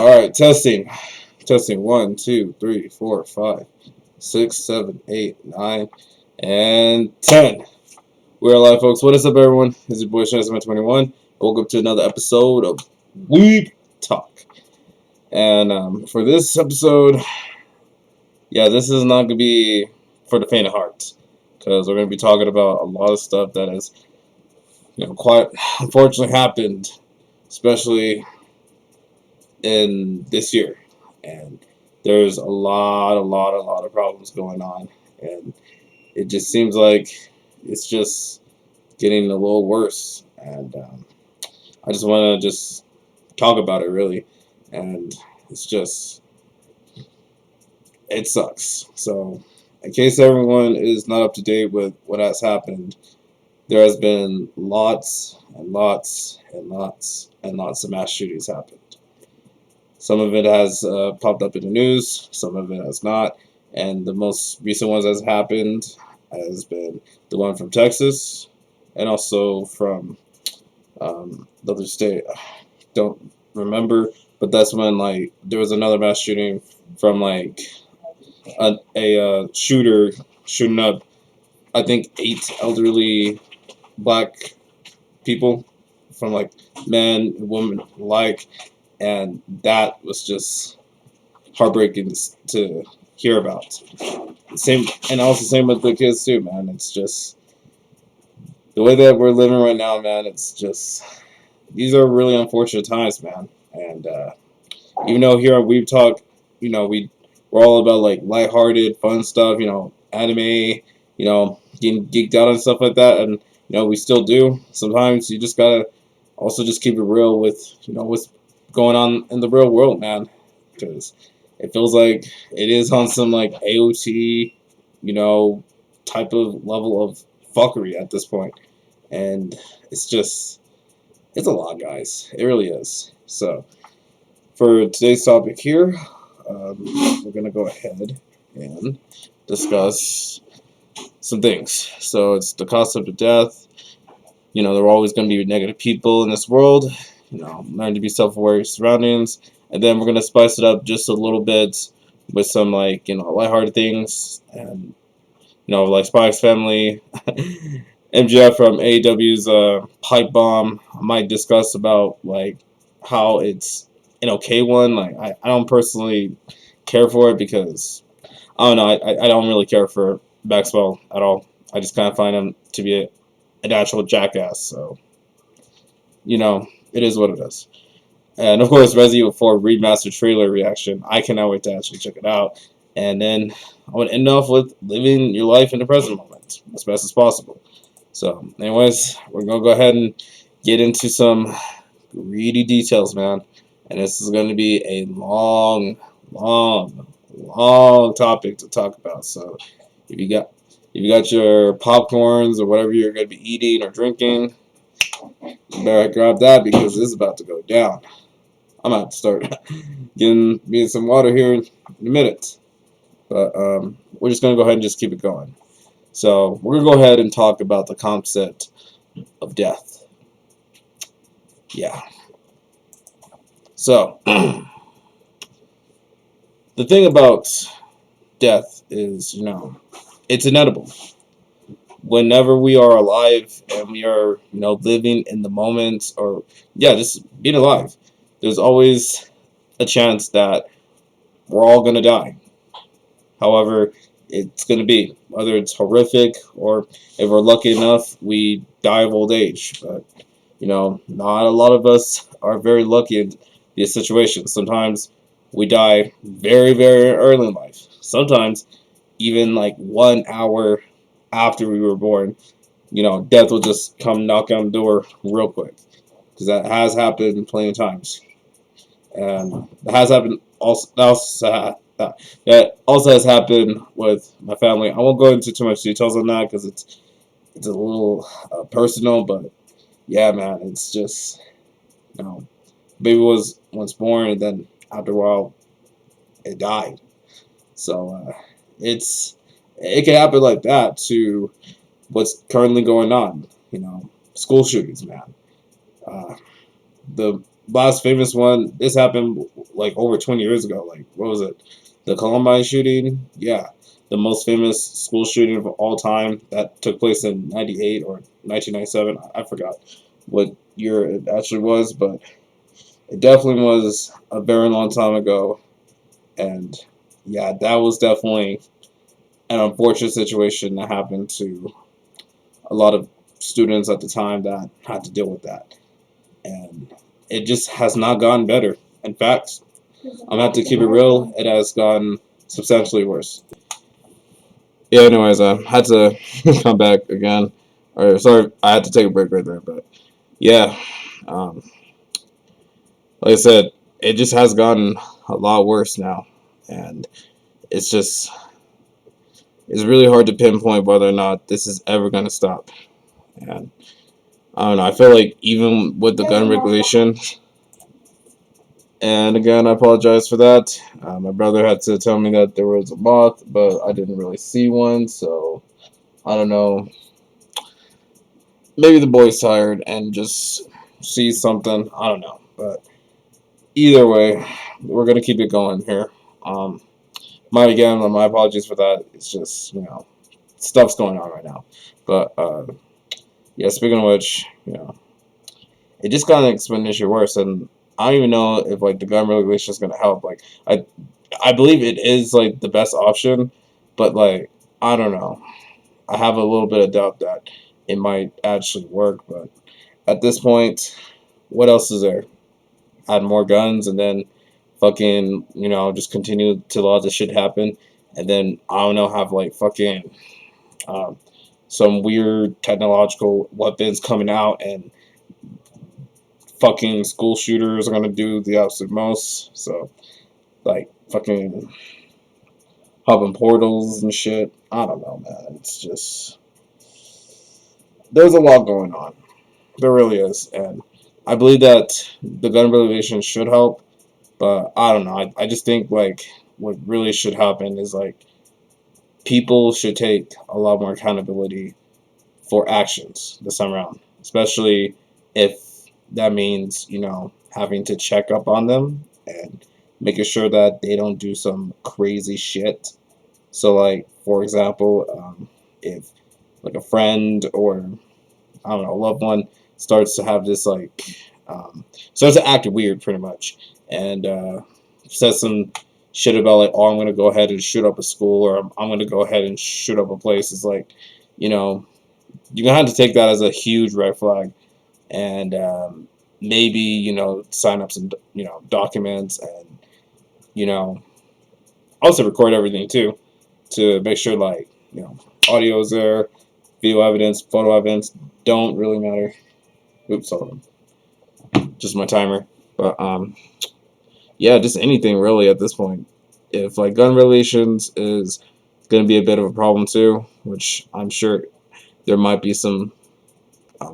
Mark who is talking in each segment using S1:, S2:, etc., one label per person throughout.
S1: All right, testing. Testing 1, 2, 3, 4, 5, 6, 7, 8, 9, and 10. We're alive, folks. What is up, everyone? This is your boy Shannon21. Welcome to another episode of Weeb Talk. And for this episode, this is not going to be for the faint of heart, because we're going to be talking about a lot of stuff that has, quite unfortunately happened, especially in this year. And there's a lot of problems going on, and it just seems like it's just getting a little worse. And I just want to just talk about it, really. And it's just, it sucks. So in case everyone is not up to date with what has happened, there has been lots and lots of mass shootings happened. Some of it has popped up in the news, some of it has not, and the most recent ones that's happened has been the one from Texas, and also from the other state. I don't remember, but that's when there was another mass shooting from a shooter shooting up, I think, 8 elderly black people, from men and women alike. And that was just heartbreaking to hear about. Same with the kids too, man. It's just the way that we're living right now, man. It's just, these are really unfortunate times, man. And even though here on Weeb Talk, we're all about lighthearted, fun stuff, anime, getting geeked out and stuff like that, and we still do. Sometimes you just gotta also just keep it real with what's going on in the real world, man, because it feels like it is on some AOT, type of level of fuckery at this point. And it's a lot, guys. It really is. So for today's topic here, we're gonna go ahead and discuss some things. So it's the concept of death. There are always going to be negative people in this world. Learn to be self-aware of your surroundings. And then we're going to spice it up just a little bit with some, lighthearted things. And, Spy Family, MJF from AEW's Pipe Bomb. I might discuss about, how it's an okay one. I don't personally care for it because, I don't know, I don't really care for Maxwell at all. I just kind of find him to be a natural jackass. So, it is what it is. And of course, Resident Evil 4 remastered trailer reaction. I cannot wait to actually check it out. And then I want to end off with living your life in the present moment as best as possible. So, anyways, we're going to go ahead and get into some greedy details, man. And this is going to be a long topic to talk about. So, if you got your popcorns or whatever you're going to be eating or drinking, you better grab that because this is about to go down. I'm about to start getting me some water here in a minute. But we're just going to go ahead and just keep it going. So we're going to go ahead and talk about the concept of death. Yeah. So the thing about death is, it's inevitable. Whenever we are alive and we are, living in the moment, or just being alive, there's always a chance that we're all gonna die. However, it's gonna be, whether it's horrific or if we're lucky enough, we die of old age. But not a lot of us are very lucky in these situations. Sometimes we die very, very early in life. Sometimes even 1 hour after we were born, death will just come knock on the door real quick, because that has happened plenty of times, and that has happened that also has happened with my family. I won't go into too much details on that because it's a little personal, but yeah, man, it's just baby was once born, and then after a while, it died. So it can happen like that to what's currently going on. School shootings, man. The last famous one, this happened like over 20 years ago. Like, what was it? The Columbine shooting? Yeah. The most famous school shooting of all time that took place in 98 or 1997. I forgot what year it actually was, but it definitely was a very long time ago. And yeah, that was definitely an unfortunate situation that happened to a lot of students at the time that had to deal with that. And it just has not gotten better. In fact, I'm gonna have to keep it real. It has gotten substantially worse. Yeah. Anyways, I had to come back again. Or sorry, I had to take a break right there. But yeah, um, like I said, it just has gotten a lot worse now, and it's just it's really hard to pinpoint whether or not this is ever gonna stop. And I don't know. I feel like even with the gun regulation, and again, I apologize for that. My brother had to tell me that there was a moth, but I didn't really see one, so I don't know. Maybe the boy's tired and just sees something. I don't know. But either way, we're gonna keep it going here. Um, my apologies for that. It's just stuff's going on right now. But yeah, speaking of which, it just got exponentially worse, and I don't even know if like the gun regulation is gonna help. Like I believe it is like the best option, but like I don't know. I have a little bit of doubt that it might actually work. But at this point, what else is there? Add more guns and then fucking just continue to allow this shit happen, and then I don't know have like fucking um, some weird technological weapons coming out and fucking school shooters are gonna do the absolute most. So like fucking hopping portals and shit. I don't know, man. It's just there's a lot going on. There really is, and I believe that the gun regulation should help, but I don't know. I just think like what really should happen is like people should take a lot more accountability for actions this time around, especially if that means having to check up on them and making sure that they don't do some crazy shit. So like for example, if like a friend or I don't know a loved one starts to have this like starts to act weird pretty much and says some shit about like oh I'm gonna go ahead and shoot up a school or I'm gonna go ahead and shoot up a place, it's like you know you're gonna have to take that as a huge red flag and maybe sign up some documents and you know also record everything too to make sure like audio is there, video evidence, photo evidence don't really matter. Oops, hold on, just my timer. But yeah, just anything really at this point. If like gun relations is gonna be a bit of a problem too, which I'm sure there might be some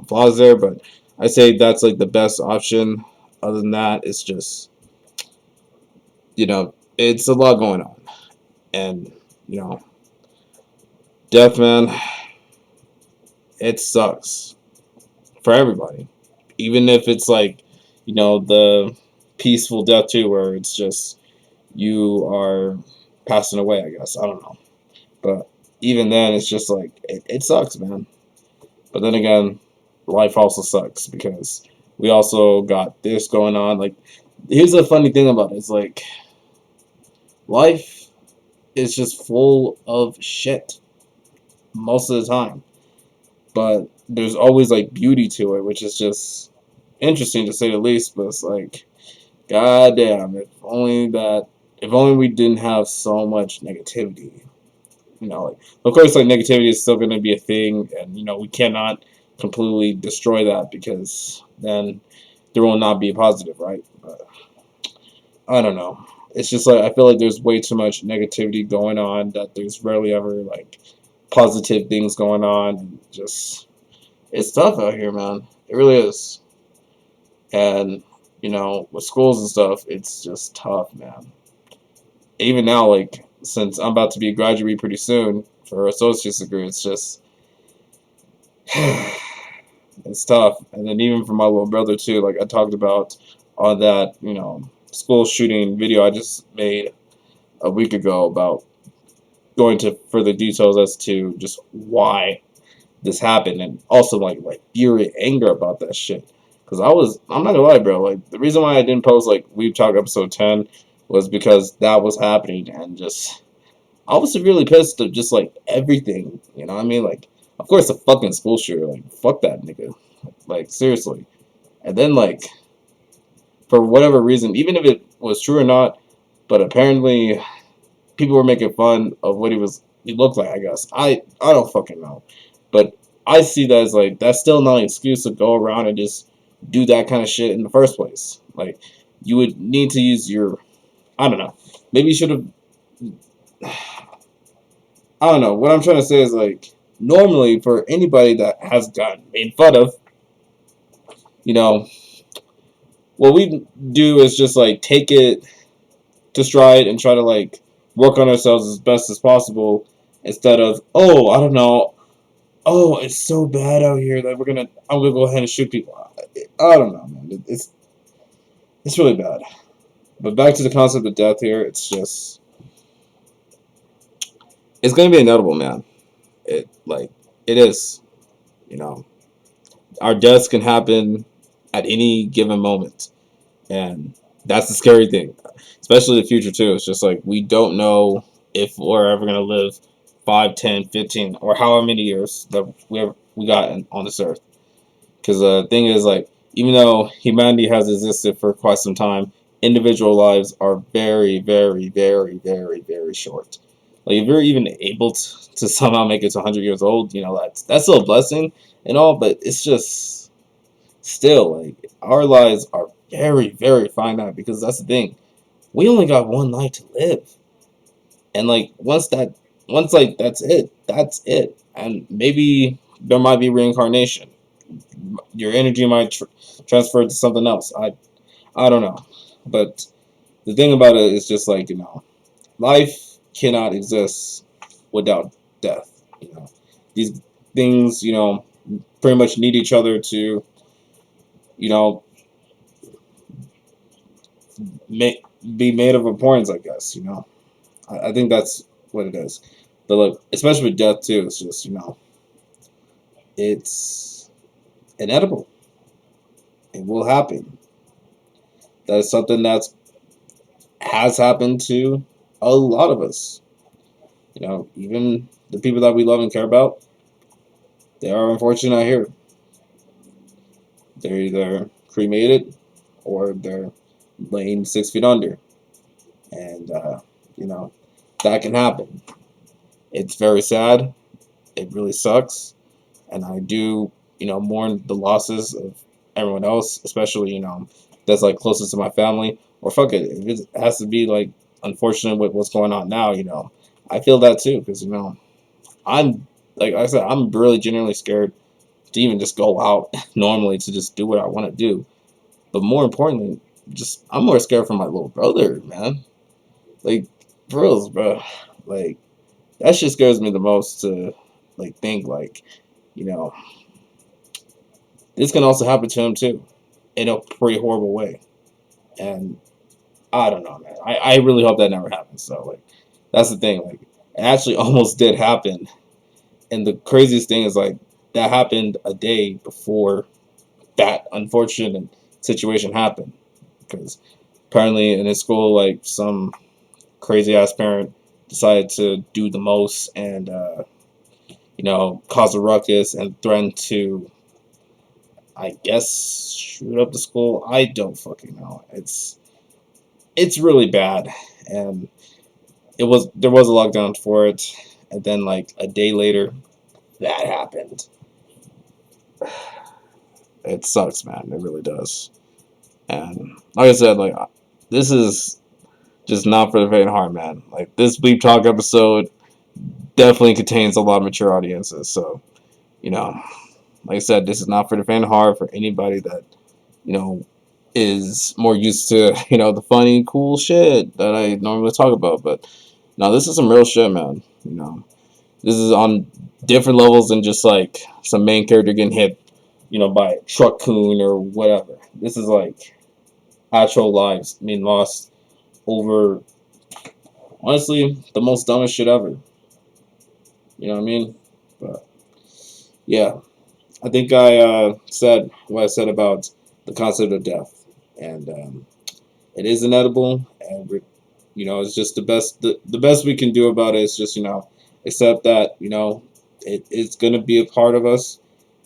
S1: flaws there, but I say that's like the best option. Other than that, it's just it's a lot going on, and you know, death, man, it sucks for everybody. Even if it's like the peaceful death too, where it's just you are passing away. I guess I don't know, but even then, it's just like it sucks, man. But then again, life also sucks because we also got this going on. Like, here's the funny thing about it. It's like life is just full of shit most of the time. But there's always like beauty to it, which is just interesting to say the least. But it's like, goddamn, if only we didn't have so much negativity. Like, of course, like negativity is still going to be a thing, and we cannot completely destroy that because then there will not be a positive, right? But I don't know. It's just like I feel like there's way too much negativity going on that there's rarely ever like positive things going on. And just it's tough out here, man. It really is. And with schools and stuff, it's just tough, man. Even now, like since I'm about to be graduating pretty soon for an associate's degree, it's just it's tough. And then even for my little brother too, like I talked about on that, school shooting video I just made a week ago about going to further details as to just why this happened, and also like fury, anger about that shit. Cause I'm not gonna lie, bro. Like the reason why I didn't post like Weeb Talk episode 10 was because that was happening, and just I was severely pissed at just like everything. You know what I mean? Like, of course, the fucking school shooter. Like, fuck that nigga. Like, seriously. And then like for whatever reason, even if it was true or not, but apparently people were making fun of what he looked like, I guess. I don't fucking know. But I see that as like that's still not an excuse to go around and just do that kind of shit in the first place. Like you would need to use your I don't know. Maybe you should have I don't know. What I'm trying to say is like normally for anybody that has gotten made fun of, you know, what we do is just like take it to stride and try to like work on ourselves as best as possible instead of oh I don't know oh it's so bad out here that I'm gonna go ahead and shoot people. I don't know, man. It's really bad. But back to the concept of death here, it's gonna be inevitable, man. It is. You know, our deaths can happen at any given moment, and that's the scary thing, especially the future too. It's just like we don't know if we're ever gonna live 5, 10, 15, or however many years that we got on this earth. Because the thing is, like, even though humanity has existed for quite some time, individual lives are very, very, very, very, very short. Like, if you're even able to somehow make it to 100 years old, that's still a blessing and all, but it's just still, like, our lives are very, very finite because that's the thing. We only got one life to live. And, like, like, that's it. And maybe there might be reincarnation. Your energy might transfer to something else. I don't know, but the thing about it is just like life cannot exist without death. These things pretty much need each other to you know make be made of importance. I guess I think that's what it is. But look, especially with death too, it's just it's inedible. It will happen. That's something that's has happened to a lot of us. Even the people that we love and care about, they are unfortunately not here. They're either cremated or they're laying 6 feet under. And, that can happen. It's very sad. It really sucks. And I do, mourn the losses of everyone else, especially, that's like closest to my family. Or fuck it, if it has to be like unfortunate with what's going on now, I feel that too, because I'm like I said, I'm really genuinely scared to even just go out normally to just do what I want to do. But more importantly, just I'm more scared for my little brother, man. Like, for reals, bro. Like that shit scares me the most to like think like, you know, this can also happen to him too, in a pretty horrible way. And I don't know, man. I really hope that never happens. So like, that's the thing. Like, it actually almost did happen. And the craziest thing is like that happened a day before that unfortunate situation happened. Because apparently in his school, like some crazy ass parent decided to do the most and cause a ruckus and threaten to, I guess, shoot up the school. I don't fucking know. It's really bad, and there was a lockdown for it, and then like a day later, that happened. It sucks, man. It really does. And like I said, like this is just not for the faint of heart, man. Like this Weeb Talk episode definitely contains a lot of mature audiences. So, you know, like I said, this is not for the faint of heart for anybody that, you know, is more used to, the funny, cool shit that I normally talk about. But no, this is some real shit, man. This is on different levels than just like some main character getting hit, by a truck coon or whatever. This is like actual lives being lost over, honestly, the most dumbest shit ever. You know what I mean? But yeah, I think I said what I said about the concept of death, and it is inedible, and it's just the best. The best we can do about it is just accept that it's gonna be a part of us,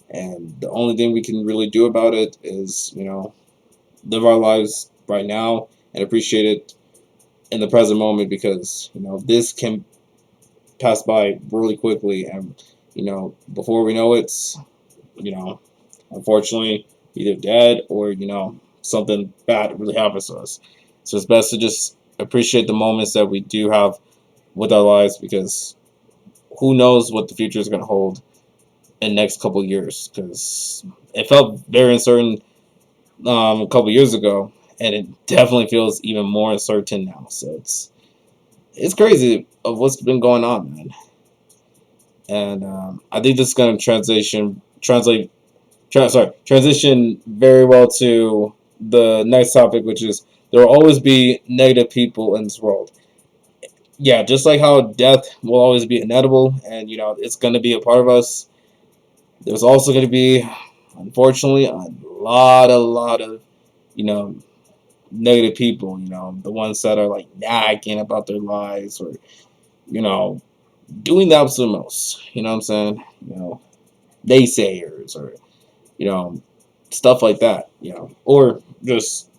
S1: and the only thing we can really do about it is live our lives right now and appreciate it in the present moment, because this can pass by really quickly, and before we know it, you know unfortunately, either dead or something bad really happens to us. So it's best to just appreciate the moments that we do have with our lives, because who knows what the future is going to hold in the next couple of years, because it felt very uncertain a couple of years ago, and it definitely feels even more uncertain now. So it's crazy of what's been going on, man. And I think this is going to transition very well to the next topic, which is there will always be negative people in this world. Yeah, just like how death will always be inevitable, and it's going to be a part of us. There's also going to be, unfortunately, a lot of you know negative people. The ones that are like nagging about their lives, or you know doing the absolute most. You know what I'm saying? Naysayers, or you know stuff like that. Or just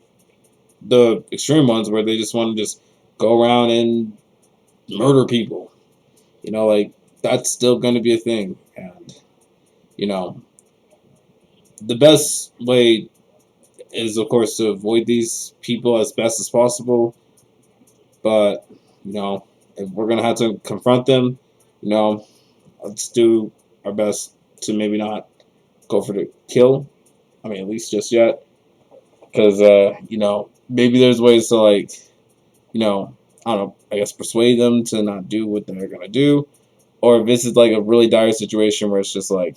S1: the extreme ones where they just want to just go around and murder people. Like that's still going to be a thing, and you know, the best way is of course to avoid these people as best as possible. But if we're gonna have to confront them, you know, let's do our best to maybe not go for the kill. I mean, at least just yet, because maybe there's ways to I don't know, I guess persuade them to not do what they're gonna do. Or if this is like a really dire situation where it's just like,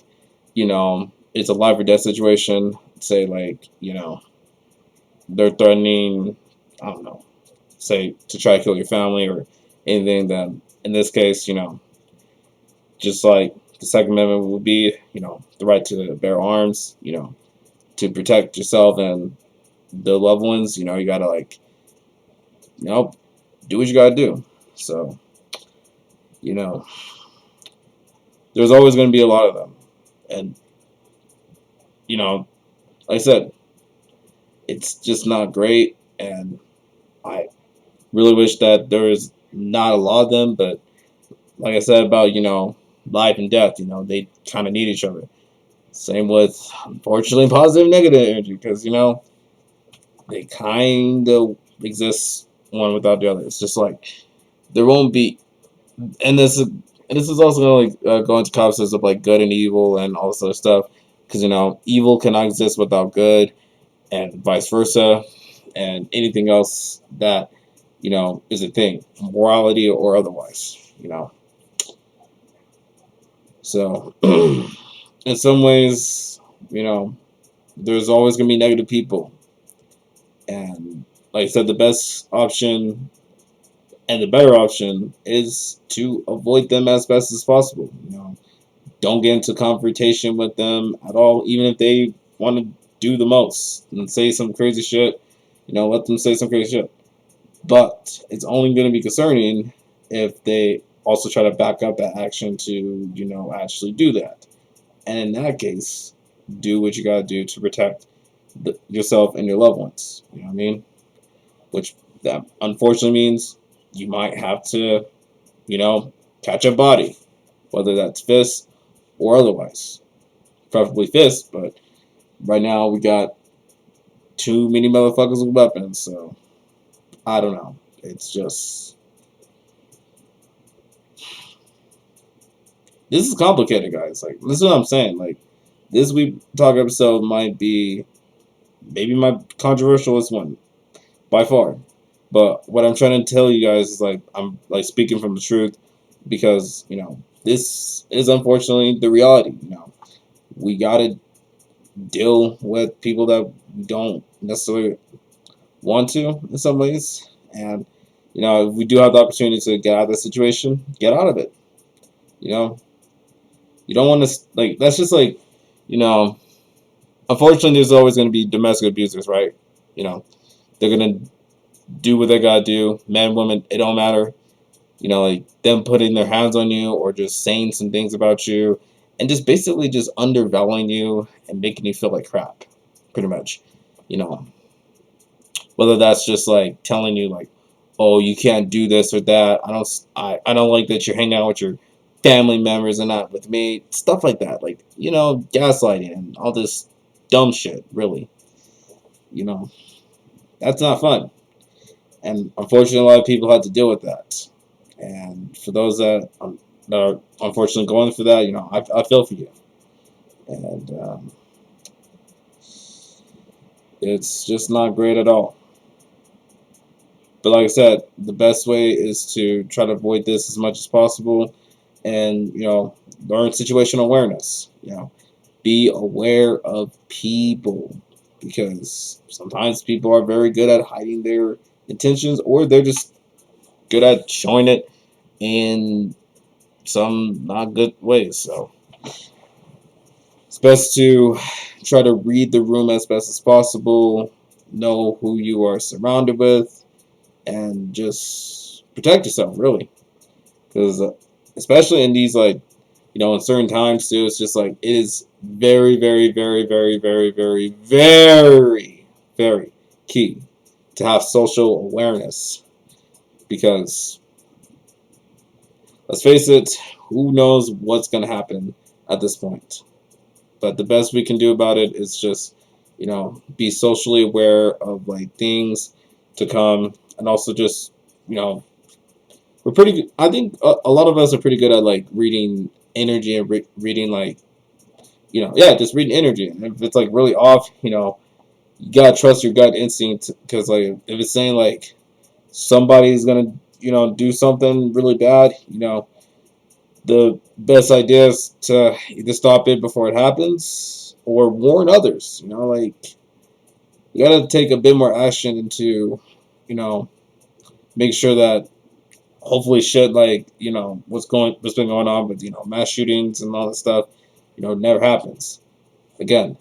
S1: it's a life or death situation, say like, they're threatening, I don't know, say to try to kill your family or anything, then in this case, just like the Second Amendment would be, the right to bear arms, to protect yourself and the loved ones, you gotta like, you know, do what you gotta do. So, you know, there's always gonna be a lot of them. And, you know, like I said, it's just not great, and I really wish that there was not a lot of them. But like I said about life and death, they kind of need each other. Same with, unfortunately, positive and negative energy, because they kind of exist one without the other. It's just like there won't be, and this is also going to go into concepts of like good and evil and all this other stuff, because evil cannot exist without good, and vice versa, and anything else that is a thing, morality or otherwise. So in some ways, you know, there's always gonna be negative people, and like I said, the best option and the better option is to avoid them as best as possible. Don't get into confrontation with them at all, even if they want to do the most and say some crazy shit. Let them say some crazy shit. But it's only going to be concerning if they also try to back up that action to, actually do that. And in that case, do what you got to do to protect yourself and your loved ones. You know what I mean? Which that unfortunately means you might have to, you know, catch a body, whether that's fist or otherwise. Preferably fist, but right now we got too many motherfuckers with weapons, so I don't know. It's just, this is complicated, guys. Like, listen to what I'm saying. Like, this Weeb Talk episode might be maybe my controversialist one by far. But what I'm trying to tell you guys is like I'm like speaking from the truth, because this is unfortunately the reality. We gotta deal with people that don't necessarily want to in some ways. And if we do have the opportunity to get out of the situation, get out of it. You know, you don't want to like. That's just like, you know. Unfortunately, there's always going to be domestic abusers, right? You know, they're gonna do what they gotta do. Men, women, it don't matter. Like them putting their hands on you or just saying some things about you and just basically just undervaluing you and making you feel like crap, pretty much. You know, whether that's just like telling you like, oh, you can't do this or that. I don't like that you're hanging out with your family members and not with me. Stuff like that. Like, gaslighting and all this dumb shit, really. You know, that's not fun. And unfortunately, a lot of people had to deal with that. And for those that are unfortunately going through that, I feel for you. And it's just not great at all. But like I said, the best way is to try to avoid this as much as possible and, learn situational awareness. Be aware of people because sometimes people are very good at hiding their intentions or they're just good at showing it in some not good ways. So it's best to try to read the room as best as possible, know who you are surrounded with, and just protect yourself, really. Because especially in these, like, in certain times, too, it's just like it is very, very, very, very, very, very, very, very key to have social awareness. Because let's face it, who knows what's going to happen at this point. But the best we can do about it is just, be socially aware of like things to come, and also just, we're pretty good. I think a lot of us are pretty good at like reading energy and reading like, yeah, just reading energy. And if it's like really off, you gotta trust your gut instinct because like if it's saying like somebody's gonna, do something really bad, the best idea is to either stop it before it happens or warn others. Like you gotta take a bit more action into, make sure that hopefully shit like what's been going on with mass shootings and all that stuff, never happens again.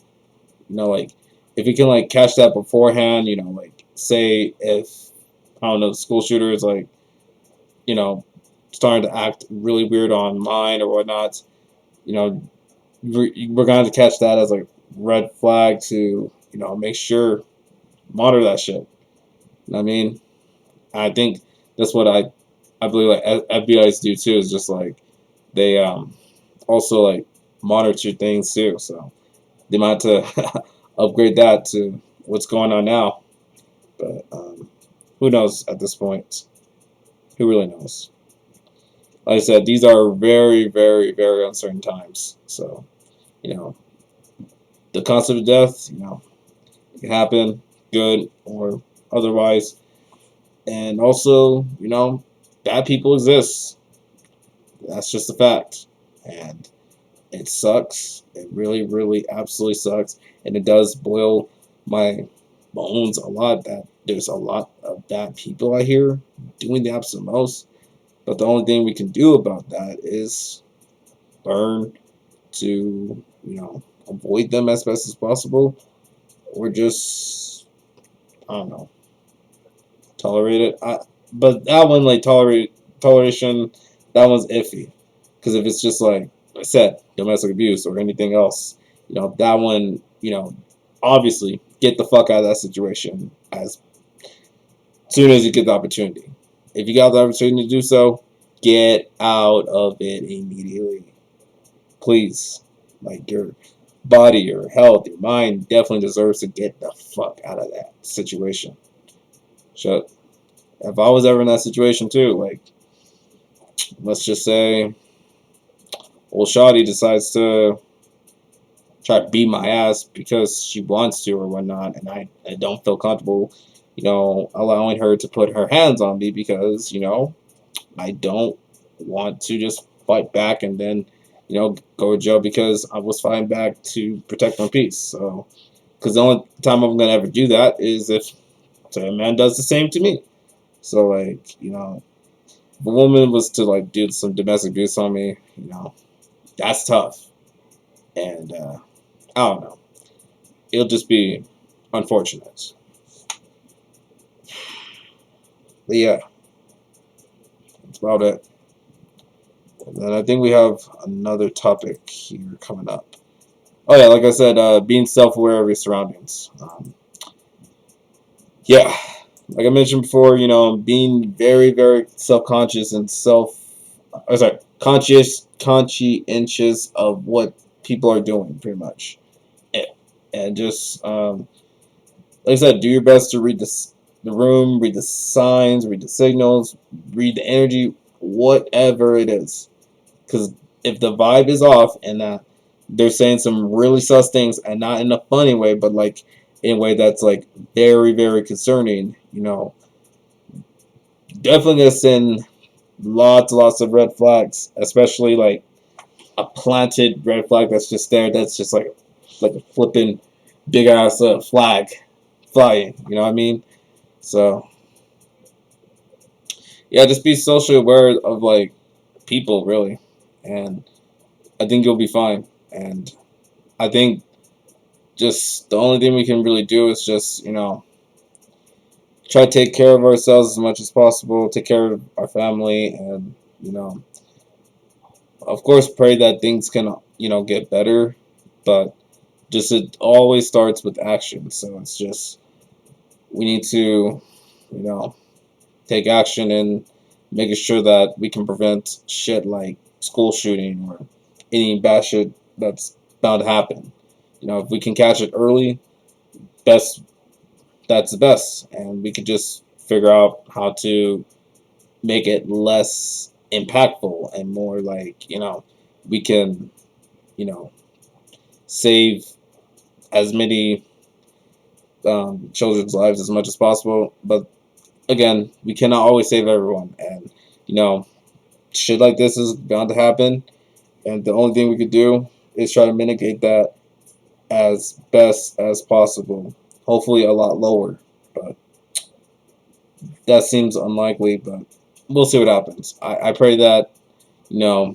S1: Like if we can like catch that beforehand, like say if I don't know the school shooter is like you know starting to act really weird online or whatnot, we're going to catch that as like red flag to make sure monitor that shit. You know what I mean? I think that's what I believe like FBI's do too is just like they also like monitor things too. So they might have to upgrade that to what's going on now. But who knows at this point? Who really knows? Like I said, these are very, very, very uncertain times. So, you know, the concept of death, it can happen, good or otherwise. And also, bad people exist. That's just a fact. And it sucks. It really, really absolutely sucks. And it does boil my bones a lot that there's a lot of bad people out here doing the absolute most. But the only thing we can do about that is learn to, avoid them as best as possible, or just, I don't know, tolerate it. But that one, like toleration, that one's iffy, because if it's just like I said, domestic abuse or anything else, that one, obviously get the fuck out of that situation as soon as you get the opportunity. If you got the opportunity to do so, get out of it immediately. Please. Like your body, your health, your mind definitely deserves to get the fuck out of that situation. So if I was ever in that situation too, like let's just say old Shotty decides to try to beat my ass because she wants to or whatnot, and I don't feel comfortable, allowing her to put her hands on me because, I don't want to just fight back and then, go to jail because I was fighting back to protect my peace. So, because the only time I'm going to ever do that is if So a man does the same to me. So like, if a woman was to like do some domestic abuse on me, that's tough. And I don't know. It'll just be unfortunate. But yeah, that's about it. And then I think we have another topic here coming up. Oh yeah, like I said, being self-aware of your surroundings. Yeah, like I mentioned before, being very, very self-conscious and conscientious of what people are doing, pretty much, and just like I said, do your best to read the room, read the signs, read the signals, read the energy, whatever it is. Because if the vibe is off and they're saying some really sus things, and not in a funny way, but like in a way that's like very, very concerning, definitely gonna send lots of red flags, especially like a planted red flag that's just there. That's just like a flipping big ass flag flying. You know what I mean? So yeah, just be socially aware of like people really, and I think you'll be fine. And I think just the only thing we can really do is just try to take care of ourselves as much as possible, take care of our family, and of course pray that things can get better. But just it always starts with action. So it's just we need to you know take action and making sure that we can prevent shit like school shooting or any bad shit that's bound to happen. If we can catch it early, best that's the best, and we could just figure out how to make it less impactful and more like we can you know save as many children's lives as much as possible. But again, we cannot always save everyone, and you know shit like this is bound to happen, and the only thing we could do is try to mitigate that as best as possible. Hopefully, a lot lower, but that seems unlikely. But we'll see what happens. I pray that you know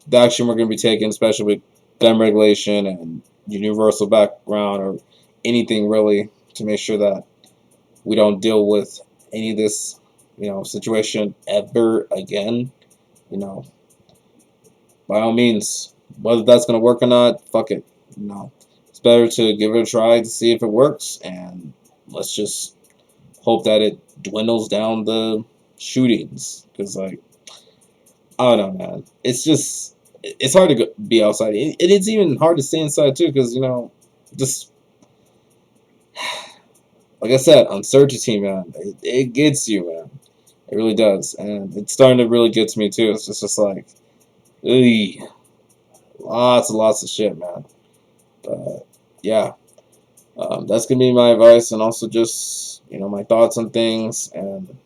S1: the action we're going to be taking, especially with gun regulation and universal background or anything really, to make sure that we don't deal with any of this situation ever again. You know, by all means, whether that's going to work or not, fuck it. It's better to give it a try to see if it works, and let's just hope that it dwindles down the shootings. Because, like, I don't know, man. It's hard to be outside. It's even hard to stay inside, too, because, just, like I said, uncertainty, man. It gets you, man. It really does. And it's starting to really get to me, too. It's just like, ugh, lots and lots of shit, man. But yeah, that's gonna be my advice, and also just my thoughts on things, and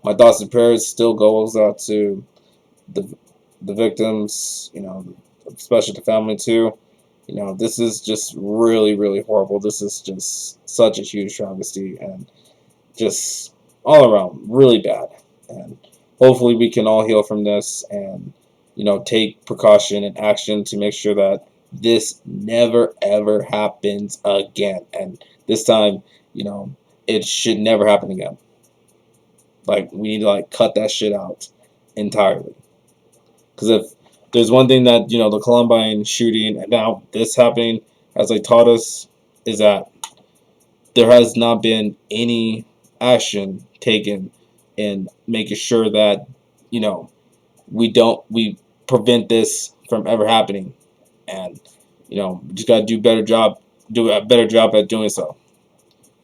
S1: my thoughts and prayers still goes out to the the victims, especially the family too. This is just really really horrible. This is just such a huge travesty, and just all around really bad. And hopefully we can all heal from this, and take precaution and action to make sure that this never ever happens again. And this time, it should never happen again. Like, we need to like cut that shit out entirely. Because if there's one thing that the Columbine shooting and now this happening has like taught us, is that there has not been any action taken in making sure that you know we prevent this from ever happening. And we just gotta do a better job at doing so.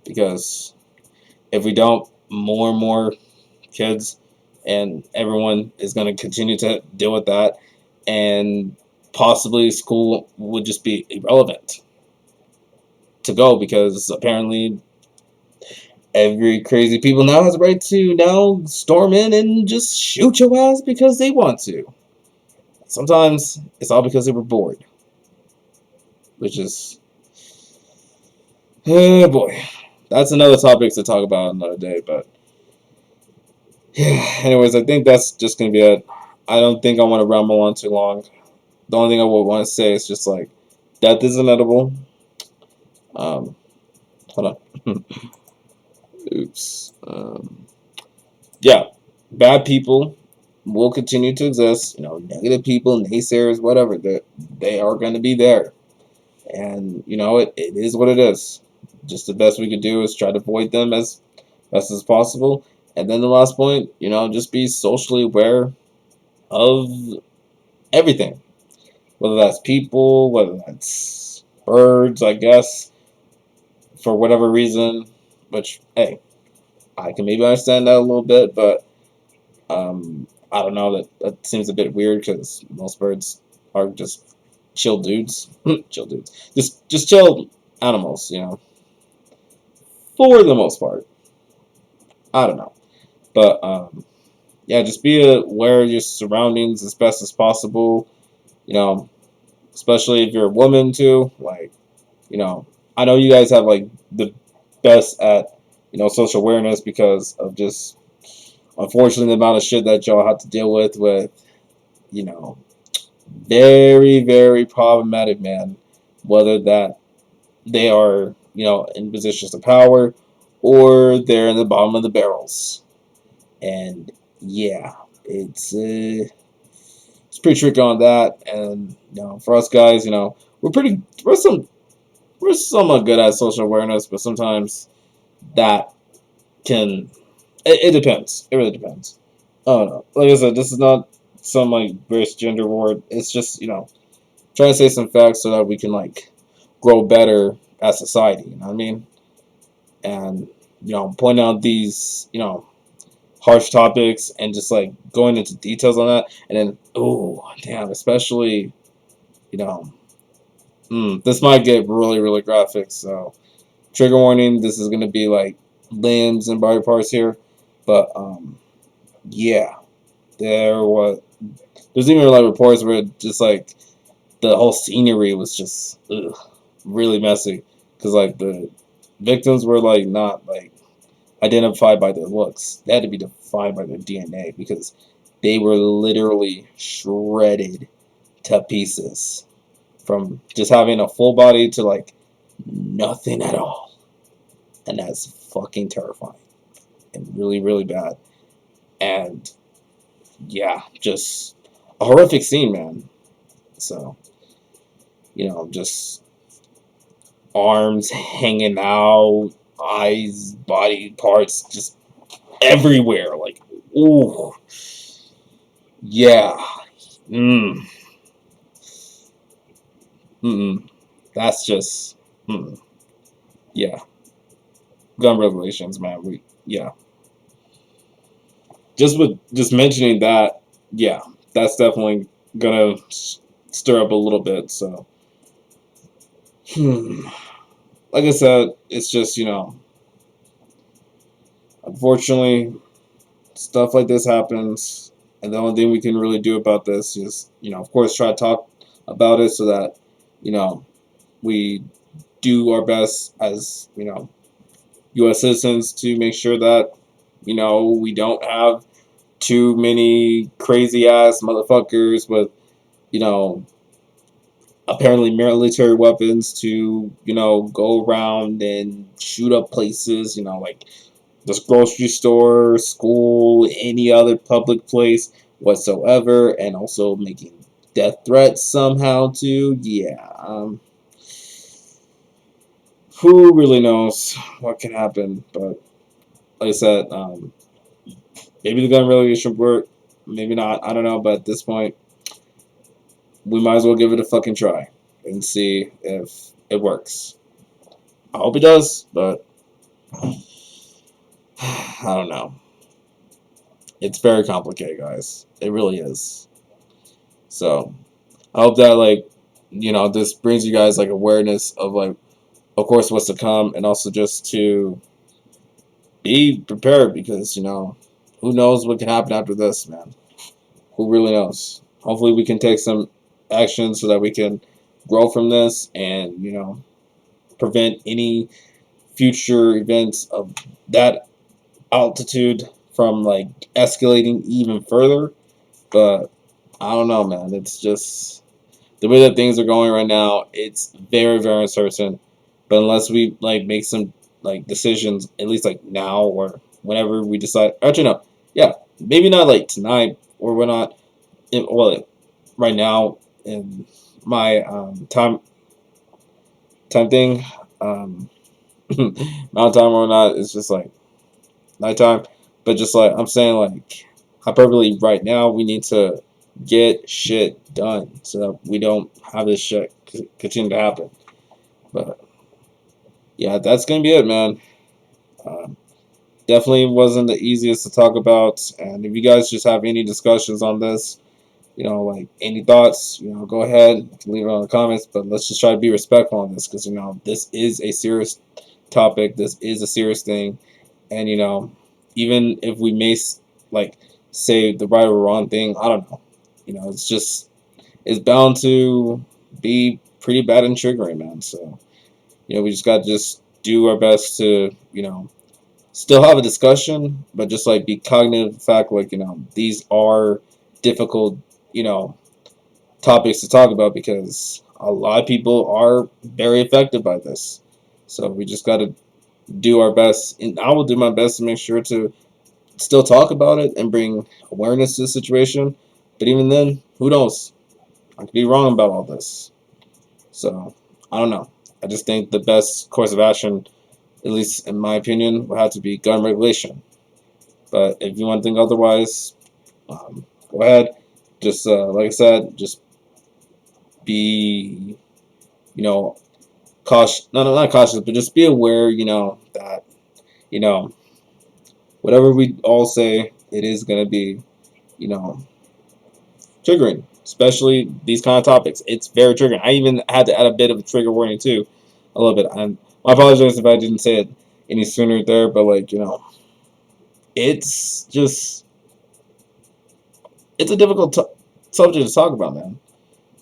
S1: Because if we don't, more and more kids and everyone is gonna continue to deal with that, and possibly school would just be irrelevant to go, because apparently every crazy people now has a right to now storm in and just shoot your ass because they want to. Sometimes it's all because they were bored, which is, oh boy. that's another topic to talk about another day. But yeah, anyways, I think that's just gonna be it. I don't think I want to ramble on too long. The only thing I would want to say is just like death is inevitable. Um, hold on. Oops. Yeah, bad people will continue to exist. Negative people, naysayers, whatever. They are going to be there, and it is what it is. Just the best we could do is try to avoid them as best as possible. And then the last point, just be socially aware of everything, whether that's people, whether that's birds, I guess, for whatever reason. Which, hey, I can maybe understand that a little bit, but I don't know. That seems a bit weird because most birds are just chill dudes. Chill dudes. Just chill animals, for the most part. I don't know. But yeah, just be aware of your surroundings as best as possible. You know, especially if you're a woman too. Like, you know, I know you guys have like the best at social awareness because of just unfortunately the amount of shit that y'all have to deal with you know very, very problematic man, whether that they are, in positions of power or they're in the bottom of the barrels. And yeah, it's pretty tricky on that. And for us guys, we're somewhat good at social awareness, but sometimes that can it depends. It really depends. I don't know. Like I said, this is not some like various gender war. It's just trying to say some facts so that we can like grow better as society. You know what I mean? And point out these harsh topics and just like going into details on that. And then oh damn, especially you know this might get really really graphic. So trigger warning. This is gonna be like limbs and body parts here, but yeah, there was. There's even like reports where just like the whole scenery was just really messy because like the victims were like not like identified by their looks. They had to be defined by their DNA because they were literally shredded to pieces from just having a full body to like nothing at all. And that's fucking terrifying and really, really bad. And yeah, just a horrific scene, man. So, just arms hanging out, eyes, body parts, just everywhere. Like, ooh, yeah, mm, mm, that's just, mm, yeah. Gun regulations, man. Yeah. Just mentioning that, yeah, that's definitely gonna stir up a little bit. So, like I said, it's just unfortunately, stuff like this happens, and the only thing we can really do about this is, of course, try to talk about it so that, you know, we do our best as, U.S. citizens to make sure that, we don't have too many crazy ass motherfuckers with, you know, apparently military weapons to, go around and shoot up places, like this grocery store, school, any other public place whatsoever, and also making death threats somehow too. Yeah, who really knows what can happen? But like I said, maybe the gun really should work, maybe not. I don't know, but at this point, we might as well give it a fucking try and see if it works. I hope it does, but I don't know. It's very complicated, guys. It really is. So I hope that this brings you guys like awareness of like of course what's to come and also just to be prepared because who knows what can happen after this, man. Who really knows? Hopefully we can take some action so that we can grow from this and prevent any future events of that altitude from like escalating even further. But I don't know, man. It's just the way that things are going right now. It's very, very uncertain. But unless we like make some like decisions, at least like now or whenever we decide. Actually, no. Yeah, maybe not like tonight or we're not. Well, right now in my time thing, um, mountain time or not. It's just like nighttime. But just like I'm saying, like hyperbole. Right now, we need to get shit done so that we don't have this shit continue to happen. But yeah, that's gonna be it, man. Um, Definitely wasn't the easiest to talk about. And if you guys just have any discussions on this, like any thoughts, go ahead, you can leave it on the comments. But let's just try to be respectful on this because this is a serious topic. This is a serious thing, and even if we may like say the right or wrong thing, I don't know. It's bound to be pretty bad and triggering, man. So we just got to just do our best to still have a discussion, but just like be cognizant of the fact, like these are difficult, you know, topics to talk about because a lot of people are very affected by this. So we just got to do our best, and I will do my best to make sure to still talk about it and bring awareness to the situation. But even then, who knows? I could be wrong about all this. So I don't know. I just think the best course of action, at least in my opinion, would have to be gun regulation. But if you want to think otherwise, go ahead. Just like I said, just be cautious. No, not cautious, but just be aware. That you know whatever we all say, it is gonna be you know triggering, especially these kind of topics. It's very triggering. I even had to add a bit of a trigger warning too, a little bit. I apologize if I didn't say it any sooner there, but like it's just it's a difficult subject to talk about, man.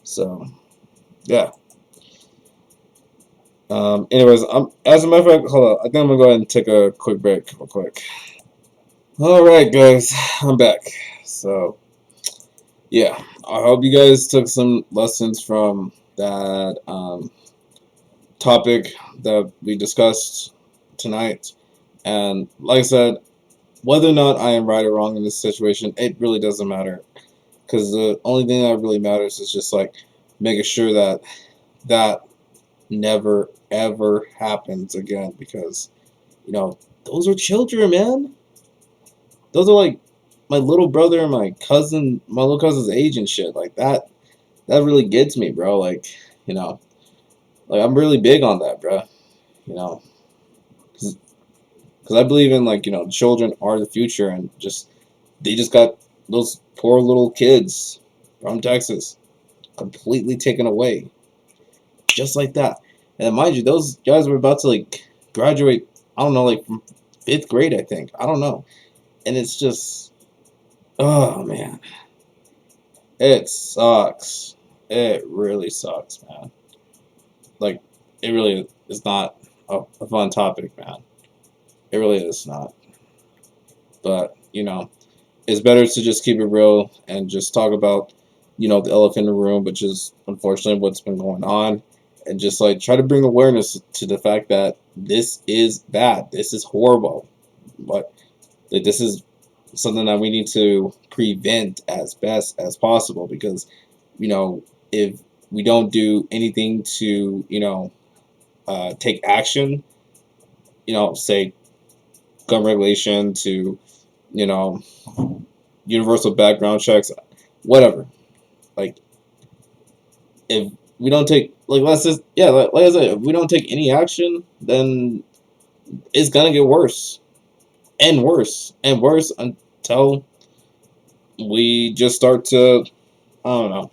S1: So yeah. Anyways, as a matter of fact, hold on. I think I'm gonna go ahead and take a quick break, real quick. All right, guys, I'm back. So yeah, I hope you guys took some lessons from that topic that we discussed tonight. And like I said, whether or not I am right or wrong in this situation, it really doesn't matter. Because the only thing that really matters is just like making sure that never ever happens again. Because those are children, man. Those are like my little brother and my little cousin's age and shit. Like that really gets me, bro. Like you know, like I'm really big on that, bro. You know, because I believe in children are the future, and they just got those poor little kids from Texas completely taken away, just like that. And mind you, those guys were about to graduate. I don't know, like from fifth grade, I think. I don't know, and it's just, oh man, it sucks. It really sucks, man. Like, it really is not a fun topic, man. It really is not. But it's better to just keep it real and just talk about, the elephant in the room, which is unfortunately what's been going on, and just like try to bring awareness to the fact that this is bad. This is horrible. But like this is something that we need to prevent as best as possible because, if we don't do anything to, take action, say gun regulation to, you know, universal background checks, whatever. Like, if we don't take, like, let's just, yeah, like I said, if we don't take any action, then it's gonna get worse and worse and worse until we just start to, I don't know,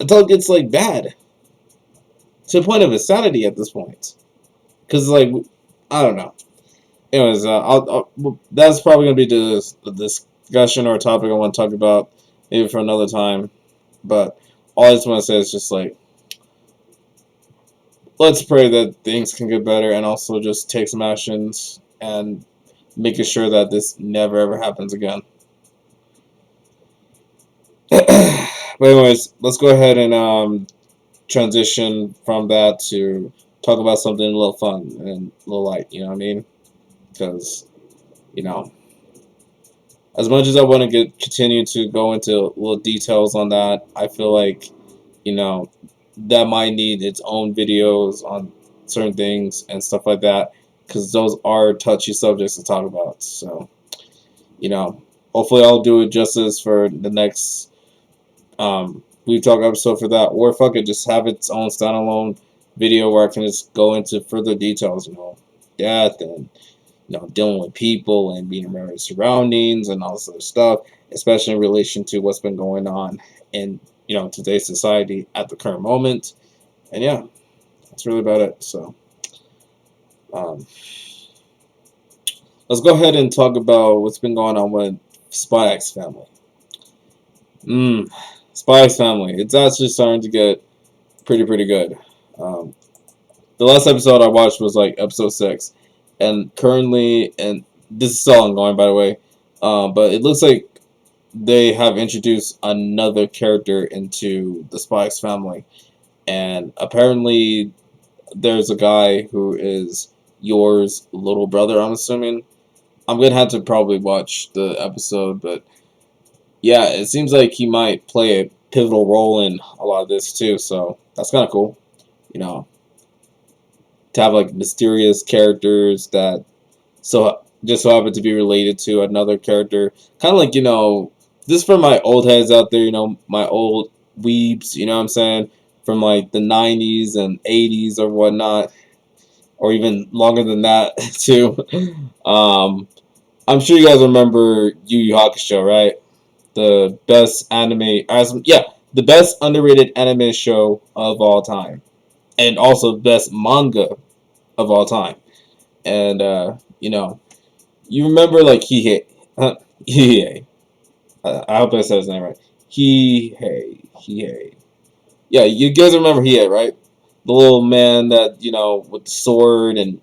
S1: until it gets like bad to the point of insanity at this point. Because, like, I don't know. Anyways, that's probably gonna be the discussion or a topic I want to talk about maybe for another time. But all I just want to say is just like let's pray that things can get better, and also just take some actions and making sure that this never ever happens again. But anyways, let's go ahead and transition from that to talk about something a little fun and a little light. You know what I mean? Because you know, as much as I want to continue to go into little details on that, I feel like you know that might need its own videos on certain things and stuff like that because those are touchy subjects to talk about. So you know, hopefully I'll do it justice for the next Weeb Talk episode for that, or fuck it, just have its own standalone video where I can just go into further details. Death and dealing with people and being around surroundings and all this other stuff, especially in relation to what's been going on in today's society at the current moment. And yeah, that's really about it. So um, let's go ahead and talk about what's been going on with Spy X Family. Spy X Family. It's actually starting to get pretty good. Um, the last episode I watched was like episode 6, and currently, and this is still ongoing by the way, but it looks like they have introduced another character into the Spy X Family, and apparently there's a guy who is Yor's little brother. I'm assuming. I'm gonna have to probably watch the episode, but yeah, it seems like he might play a pivotal role in a lot of this too. So that's kind of cool, you know, to have like mysterious characters that just so happen to be related to another character. Kind of like this for my old heads out there. My old weebs. You know what I'm saying, from like the '90s and '80s or whatnot, or even longer than that too. I'm sure you guys remember Yu Yu Hakusho, right? The best anime, the best underrated anime show of all time, and also best manga of all time. And you remember like Hiei. I hope I said his name right. Hiei. Yeah, you guys remember Hiei, right? The little man that with the sword and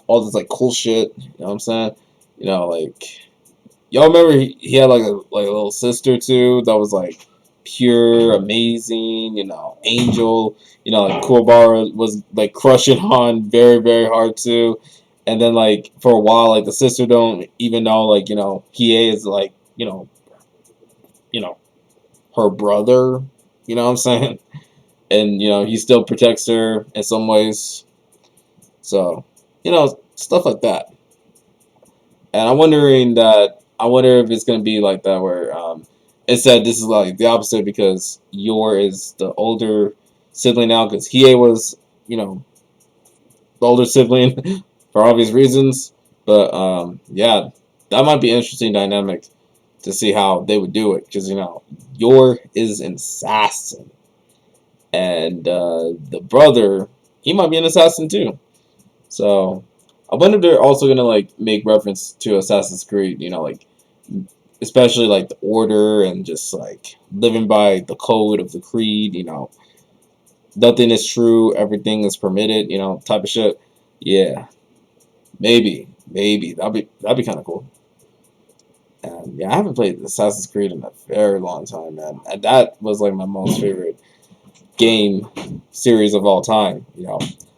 S1: all this like cool shit. You know what I'm saying? Like y'all remember he had like a little sister too that was like pure, amazing, angel. Like Kuwabara was like crushing on very hard too. And then like for a while, like the sister don't even know like he is like you know her brother. You know what I'm saying? And he still protects her in some ways. So stuff like that. And I wonder if it's gonna be like that where it said this is like the opposite because Yor is the older sibling now because Hiei was the older sibling for obvious reasons. But yeah, that might be an interesting dynamic to see how they would do it because Yor is an assassin and the brother he might be an assassin too. So I wonder if they're also gonna like make reference to Assassin's Creed, like especially like the order and just like living by the code of the creed, nothing is true, everything is permitted, type of shit. Yeah, maybe that'd be kind of cool. And yeah, I haven't played Assassin's Creed in a very long time, man, and that was like my most favorite game series of all time.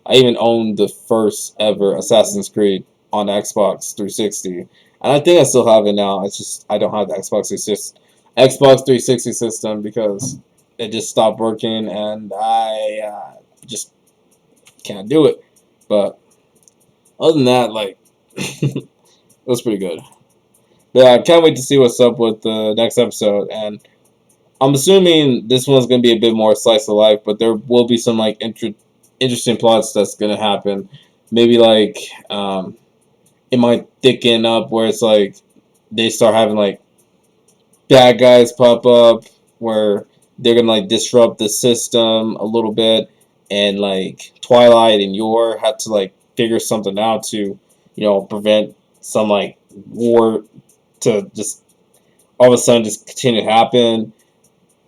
S1: I even owned the first ever Assassin's Creed on Xbox 360, and I think I still have it now. It's just I don't have the Xbox 360 system because it just stopped working, and I just can't do it. But other than that, like it was pretty good. But I can't wait to see what's up with the next episode, and I'm assuming this one's gonna be a bit more slice of life, but there will be some like interesting plots that's gonna happen. Maybe like it might thicken up where it's like they start having like bad guys pop up where they're gonna like disrupt the system a little bit, and like Twilight and Yor have to like figure something out to prevent some like war to just all of a sudden just continue to happen,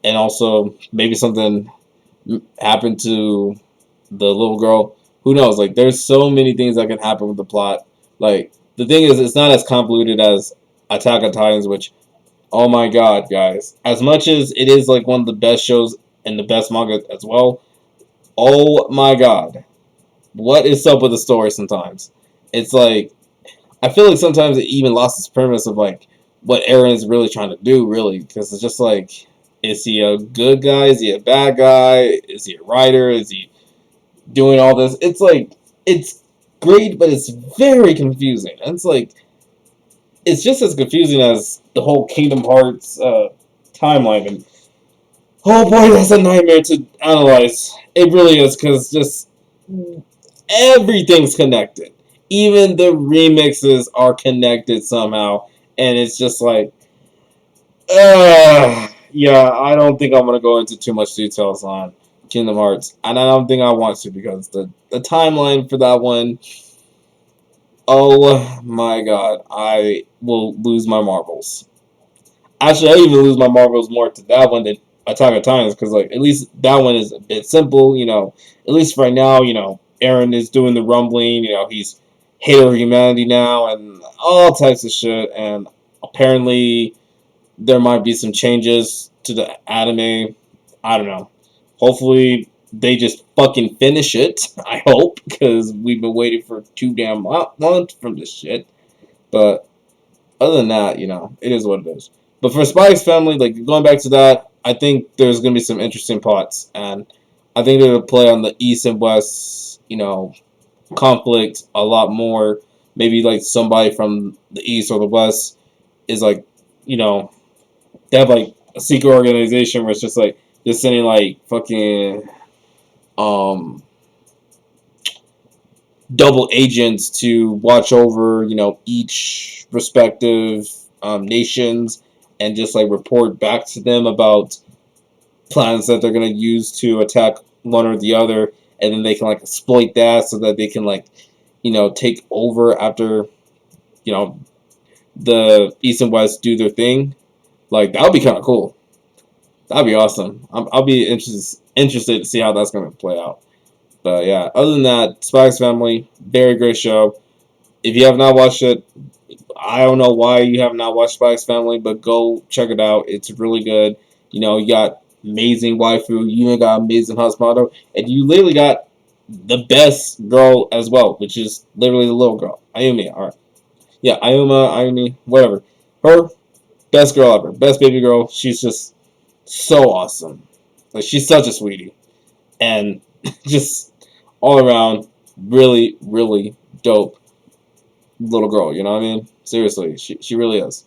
S1: and also maybe something happened to the little girl. Who knows? Like, there's so many things that can happen with the plot. Like, the thing is, it's not as convoluted as Attack on Titans, which, oh my god, guys. As much as it is, like, one of the best shows and the best manga as well, oh my god. What is up with the story sometimes? It's like, I feel like sometimes it even lost its premise of, like, what Eren is really trying to do, really. Because it's just like, is he a good guy? Is he a bad guy? Is he a writer? Is he doing all this? It's like, it's great, but it's very confusing. And it's like, it's just as confusing as the whole Kingdom Hearts timeline. And oh boy, that's a nightmare to analyze. It really is, because just everything's connected. Even the remixes are connected somehow. And it's just like, yeah, I don't think I'm going to go into too much details on Kingdom Hearts. And I don't think I want to, because the timeline for that one, oh my god, I will lose my marbles. Actually, I even lose my marbles more to that one than Attack on Titans, because like, at least that one is a bit simple, at least right now, Eren is doing the rumbling, he's hater of humanity now, and all types of shit, and apparently there might be some changes to the anime. I don't know. Hopefully they just fucking finish it. I hope, because we've been waiting for too damn months from this shit. But other than that, it is what it is. But for Spy X Family, like, going back to that, I think there's gonna be some interesting plots, and I think they're gonna play on the East and West, conflict a lot more. Maybe like somebody from the East or the West is like, they have like a secret organization where it's just like they're sending like fucking double agents to watch over, each respective nations, and just like report back to them about plans that they're gonna use to attack one or the other, and then they can like exploit that so that they can like, take over after, the East and West do their thing. Like, that would be kind of cool. That'd be awesome. I'll be interested to see how that's gonna play out. But yeah, other than that, Spy X Family, very great show. If you have not watched it, I don't know why you have not watched Spy X Family, but go check it out. It's really good. You got amazing waifu, you even got amazing husband, and you literally got the best girl as well, which is literally the little girl, Ayumi. All right, yeah, Ayumi, whatever. Her, best girl ever, best baby girl. She's just so awesome. Like, she's such a sweetie, and just all around really, really dope little girl. You know what I mean? Seriously, she really is.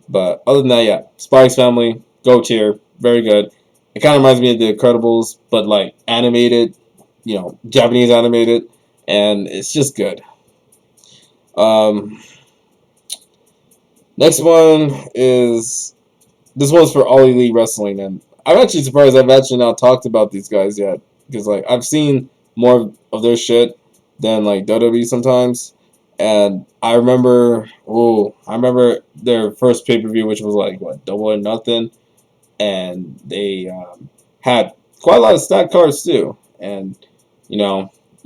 S1: But other than that, yeah, Spy X Family, go tier, very good. It kind of reminds me of The Incredibles, but like animated, Japanese animated, and it's just good. Next one is, this one's for All Elite Wrestling, and I'm actually surprised I've actually not talked about these guys yet, because like, I've seen more of their shit than like WWE sometimes. And I remember their first pay-per-view, which was like, what, Double or Nothing, and they had quite a lot of stacked cards too. And you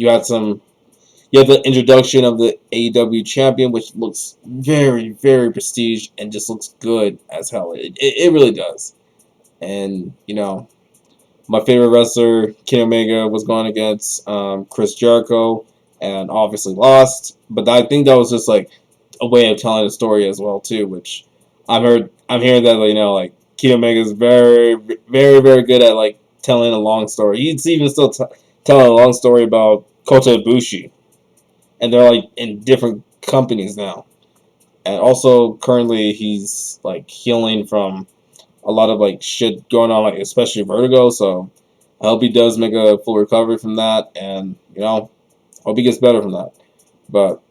S1: had the introduction of the AEW champion, which looks very, very prestige and just looks good as hell. It really does. And my favorite wrestler, Kenny Omega, was going against Chris Jericho, and obviously lost. But I think that was just like a way of telling a story as well too, which I'm hearing that like Kenny Omega is very, very, very good at like telling a long story. He's even still telling a long story about Kota Ibushi, and they're like in different companies now. And also currently he's like healing from a lot of like shit going on, like especially vertigo. So I hope he does make a full recovery from that, and hope he gets better from that. But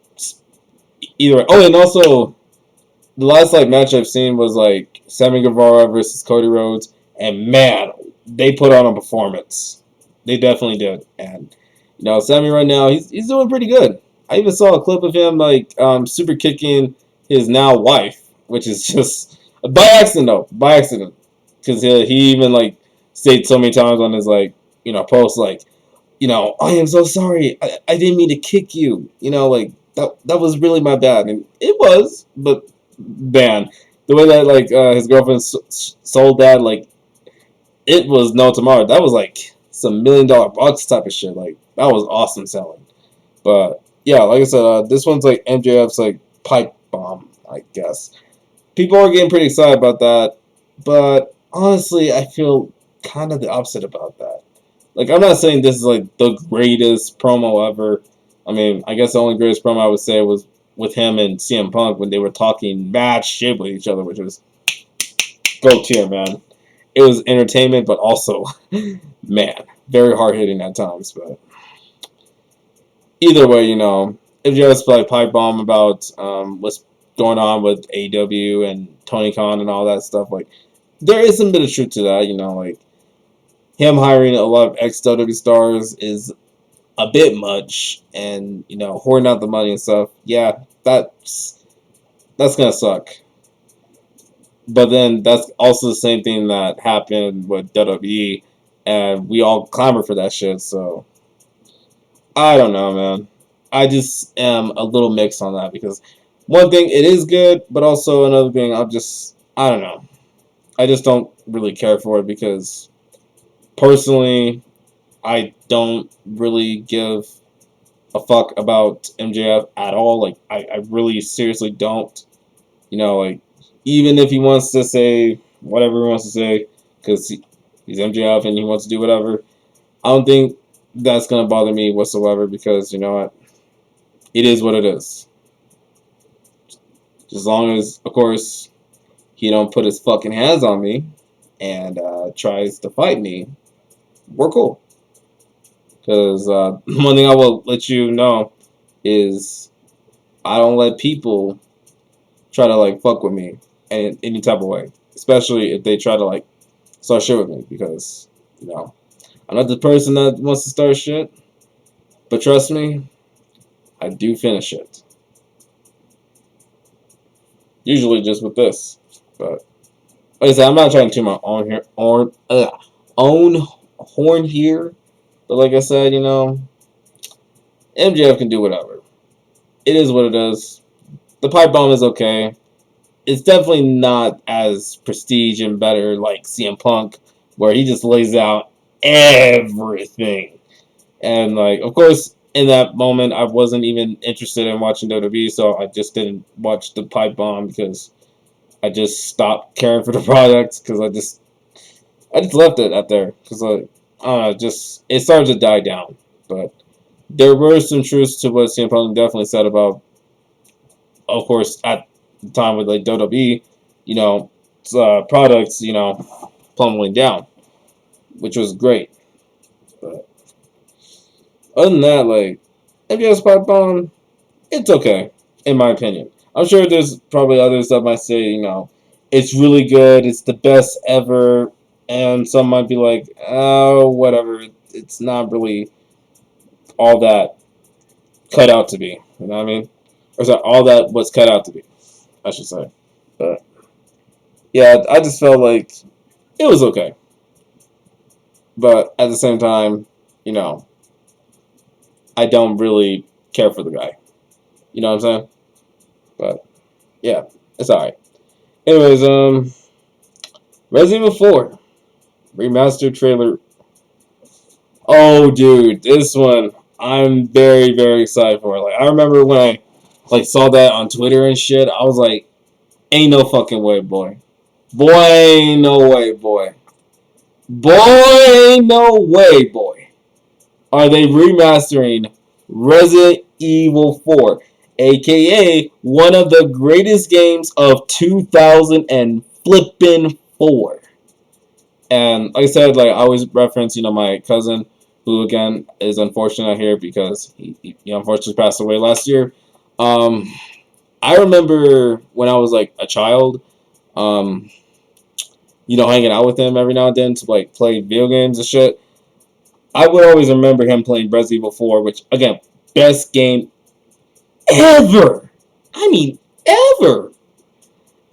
S1: either way, oh, and also the last like match I've seen was like Sammy Guevara versus Cody Rhodes, and man, they put on a performance. They definitely did, and Sammy right now he's doing pretty good. I even saw a clip of him like super kicking his now wife, which is just by accident though, because he even like states so many times on his like posts like, I am so sorry. I didn't mean to kick you. Like that was really my bad, and it was. But man, the way that like his girlfriend sold that, like it was no tomorrow. That was like some $1 million bucks type of shit. Like that was awesome selling. But yeah, like I said, this one's like MJF's like pipe bomb, I guess. People are getting pretty excited about that, but honestly, I feel kind of the opposite about that. Like, I'm not saying this is like the greatest promo ever. I mean, I guess the only greatest promo I would say was with him and CM Punk when they were talking mad shit with each other, which was go tier, man. It was entertainment, but also, man, very hard hitting at times. But either way, if you guys play pipe bomb about what's going on with AEW and Tony Khan and all that stuff, like there is some bit of truth to that. Like him hiring a lot of ex-WWE stars is a bit much, and hoarding out the money and stuff. Yeah, that's gonna suck. But then that's also the same thing that happened with WWE, and we all clamor for that shit. So I don't know, man. I just am a little mixed on that because one thing it is good, but also another thing I don't know. I just don't really care for it because personally I don't really give a fuck about MJF at all. Like I really seriously don't. Like even if he wants to say whatever he wants to say because he's MJF and he wants to do whatever, I don't think that's gonna bother me whatsoever because you know what, it is what it is. As long as, of course, he don't put his fucking hands on me and tries to fight me, we're cool. Because one thing I will let you know is I don't let people try to like fuck with me in any type of way, especially if they try to like start shit with me. Because I'm not the person that wants to start shit, but trust me, I do finish it. Usually just with this, but like I said, I'm not trying to toot my own horn here. But like I said, MJF can do whatever. It is what it is. The pipe bomb is okay. It's definitely not as prestige and better like CM Punk, where he just lays out everything. And like, of course, in that moment, I wasn't even interested in watching WWE, so I just didn't watch the pipe bomb because I just stopped caring for the product because I just left it out there because like I don't know, just it started to die down. But there were some truths to what CM Punk definitely said about, of course, at the time with like WWE, products, plummeting down, which was great. But other than that, like MJF's pipe bomb, it's okay in my opinion. I'm sure there's probably others that might say, it's really good, it's the best ever, and some might be like, oh, whatever, it's not really all that cut out to be. You know what I mean? Or sorry, all that was cut out to be, I should say. But yeah, I just felt like it was okay. But at the same time, I don't really care for the guy. You know what I'm saying? But yeah, it's alright. Anyways, Resident Evil 4 remastered trailer. Oh, dude, this one I'm very, very excited for. Like, I remember when I saw that on Twitter and shit. I was like, "Ain't no fucking way, boy! Boy, ain't no way, boy! Boy, ain't no way, boy! Are they remastering Resident Evil 4, aka one of the greatest games of 2000 and flippin' 4?" And like I said, like I always reference, my cousin, who again is unfortunate here because he unfortunately passed away last year. Um, I remember when I was like a child, um, hanging out with him every now and then to like play video games and shit. I would always remember him playing Resident Evil 4, which again, best game ever. I mean, ever.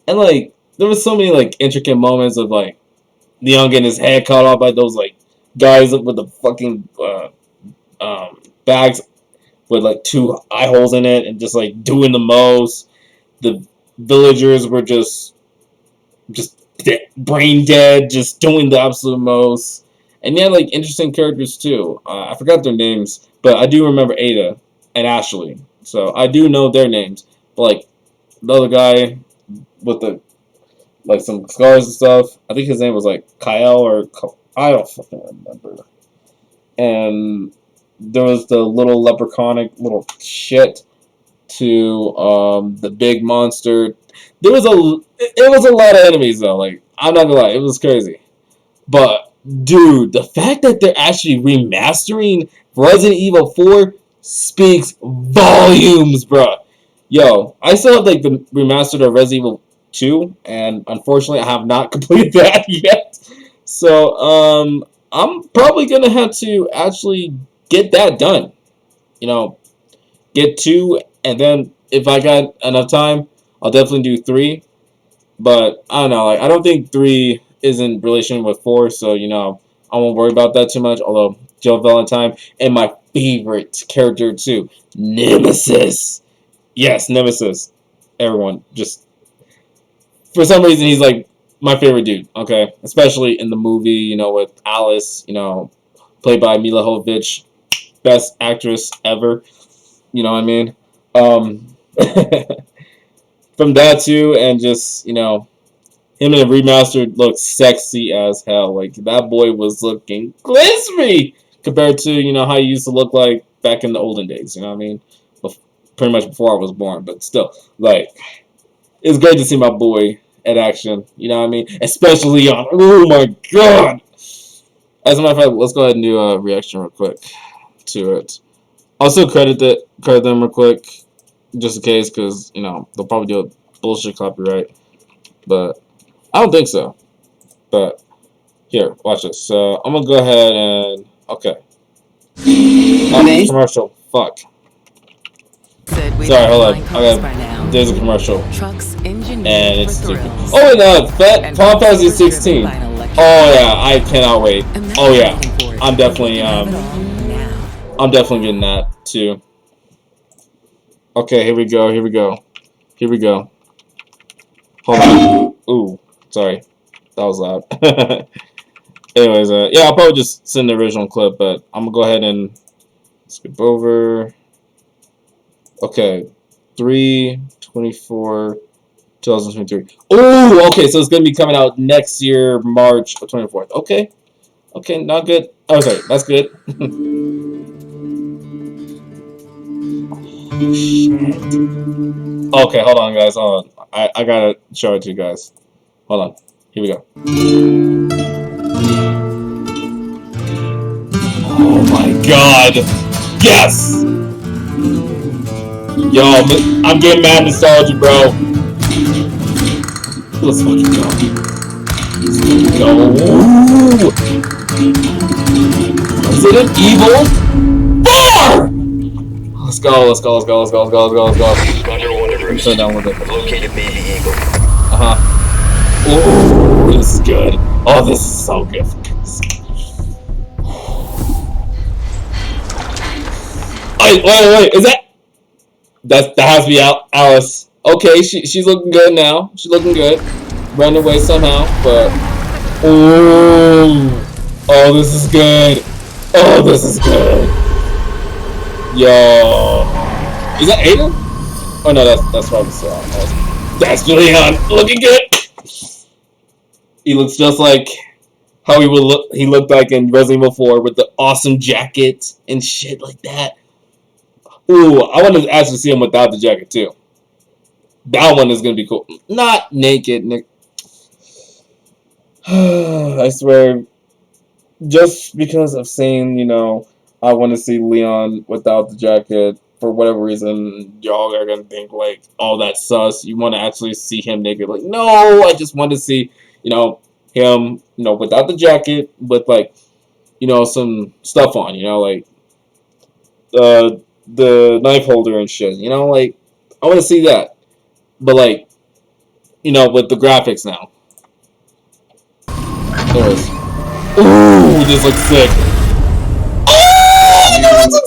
S1: And like, there was so many like intricate moments of like Leon getting his head cut off by those like guys with the fucking bags with like 2 eye holes in it and just like doing the most. The villagers were just brain dead, just doing the absolute most. And they had like interesting characters too. I forgot their names, but I do remember Ada and Ashley. So I do know their names. But like the other guy with the like some scars and stuff, I think his name was like Kyle or I don't fucking remember. And there was the little leprechaunic little shit to the big monster. It was a lot of enemies though. Like I'm not gonna lie, it was crazy. But dude, the fact that they're actually remastering Resident Evil 4 speaks volumes, bro. Yo, I still have like the remastered of Resident Evil 2, and unfortunately, I have not completed that yet. So, I'm probably gonna have to actually get that done. You know, get 2, and then if I got enough time, I'll definitely do 3. But I don't know. Like I don't think 3 is in relation with 4, so you know I won't worry about that too much. Although Joe Valentine and my favorite character too, Nemesis. Yes, Nemesis. Everyone just for some reason he's like my favorite dude. Okay, especially in the movie, you know, with Alice, you know, played by Mila Jovovich, best actress ever. You know what I mean? Um, from that too, and just you know, him in the remastered looked sexy as hell. Like that boy was looking glittery compared to you know how he used to look like back in the olden days. You know what I mean? Pretty much before I was born, but still, like it's great to see my boy at action. You know what I mean? Especially on. Oh my god! As a matter of fact, let's go ahead and do a reaction real quick to it. Also credit them real quick, just in case, because you know they'll probably do a bullshit copyright, but I don't think so. But here, watch this. So I'm gonna go ahead and okay. Oh, commercial. Fuck. Sorry, hold on. There's a commercial. And it's stupid. Oh, and Final Fantasy 16. Oh yeah, I cannot wait. Oh yeah, I'm definitely getting that too. Okay, here we go. Here we go. Here we go. Hold on. Ooh, sorry, that was loud. Anyways, yeah, I'll probably just send the original clip, but I'm gonna go ahead and skip over. Okay, 3/24/2023. Oh, okay, so it's gonna be coming out next year, March 24th. Okay, okay, not good. Oh, sorry, that's good. Shit. Okay, hold on, guys. Hold on. I gotta show it to you guys. Hold on. Here we go. Oh my god! Yes! Yo, I'm getting mad nostalgia, bro. Let's fucking go. Let's go. Resident Evil 4! Let's go, let's go, let's go, let's go, let's go, let's go, let's go.
S2: Roger, Wonder
S1: So down with it.
S2: Located Baby Eagle.
S1: Ooh, this is good. Oh, this is so good. Wait, is that has to be Alice. Okay, she's looking good now. She's looking good. Run away somehow, but oh, this is good. Oh, this is good. Yo, is that Aiden? Oh no, that's probably that's Julian. Looking good. He looks just like how he would look. He looked like in Resident Evil 4 with the awesome jacket and shit like that. Ooh, I want to actually see him without the jacket too. That one is gonna be cool. Not naked, Nick. I swear, just because of saying, you know, I want to see Leon without the jacket for whatever reason, y'all are gonna think like, oh, that's sus. You want to actually see him naked? Like, no, I just want to see, you know, him, you know, without the jacket, with like, you know, some stuff on, you know, like the knife holder and shit, you know, like I want to see that, but like, you know, with the graphics now. Anyways, ooh, this looks sick. Oh,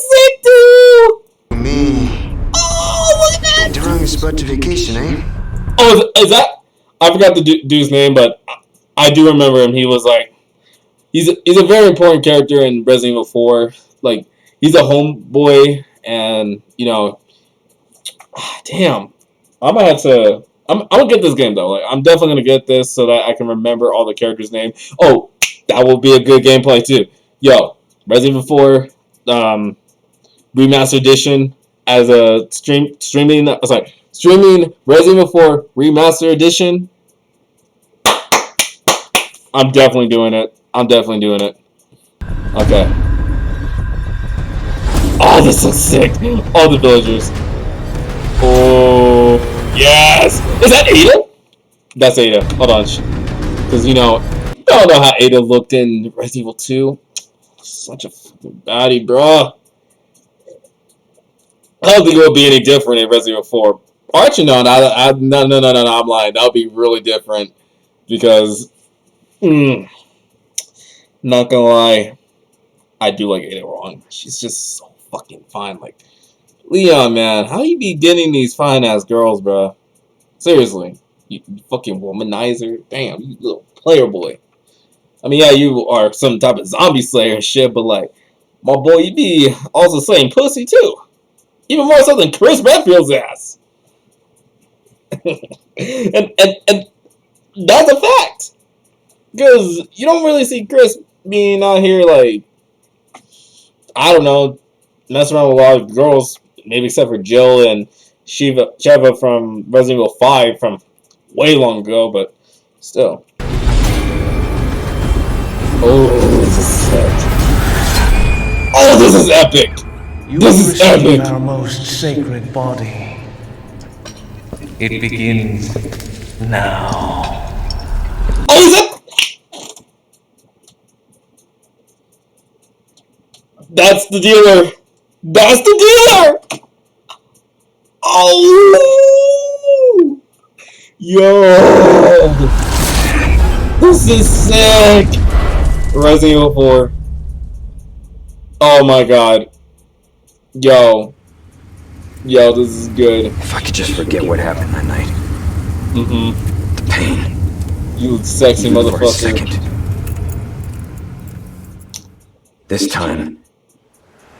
S2: got to vacation, eh?
S1: Oh, is that? I forgot the dude's name, but I do remember him. He was like, he's a very important character in Resident Evil 4. Like, he's a homeboy, and damn, I might have to. I'm gonna get this game though. Like, I'm definitely gonna get this so that I can remember all the characters' names. Oh, that will be a good gameplay too. Yo, Resident Evil 4, remastered edition as a streaming. Sorry, streaming Resident Evil 4 remastered edition. I'm definitely doing it. Okay. Oh, this looks sick. All the villagers. Oh, yes! Is that Ada? That's Ada. Hold on. Because, I don't know how Ada looked in Resident Evil 2. Such a fucking baddie, bro. I don't think it would be any different in Resident Evil 4. Actually, no, no, I'm lying. That would be really different. Because, not gonna lie, I do like Ada Wong. She's just so fucking fine. Like, Leon, man, how you be getting these fine ass girls, bro? Seriously, you fucking womanizer. Damn, you little player boy. I mean, yeah, you are some type of zombie slayer and shit, but like, my boy, you be also slaying pussy too. Even more so than Chris Redfield's ass. and that's a fact. Because you don't really see Chris being out here like, I don't know, messing around with a lot of girls, maybe except for Jill and Sheva from Resident Evil 5 from way long ago, but still. Oh, this is sick. Oh, this is epic! This is epic!
S3: Our most sacred body. It begins now.
S1: Oh, is that? That's the dealer! That's the dealer! Oh! Yo! This is sick! Resident Evil 4. Oh my god. Yo, this is good.
S2: If I could just forget what happened that night. The pain.
S1: You sexy
S2: Even
S1: motherfucker.
S2: for a second. This time,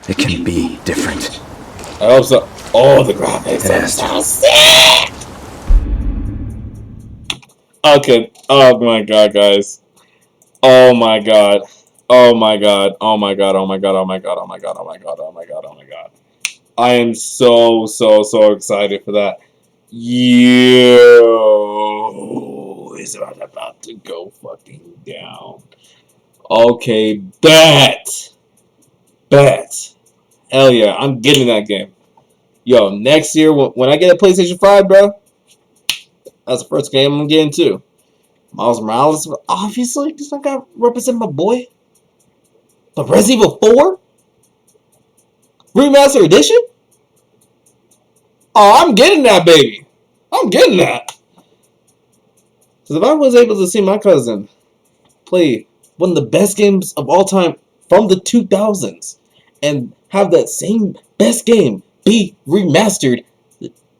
S2: it can be different.
S1: I hope so. Oh, the graphics are so sick! Okay. Oh my god, guys. Oh my god. Oh my god. Oh my god. Oh my god. Oh my god. Oh my god. Oh my god. Oh my god. Oh my god. I am so excited for that. Yo, is about to go fucking down. Okay, bet. Hell yeah, I'm getting that game. Yo, next year when I get a PlayStation 5, bro, that's the first game I'm getting too. Miles Morales, obviously, because I got to represent my boy. But Resident Evil 4? Remastered Edition? Oh, I'm getting that, baby. I'm getting that. Because if I was able to see my cousin play one of the best games of all time from the 2000s and have that same best game be remastered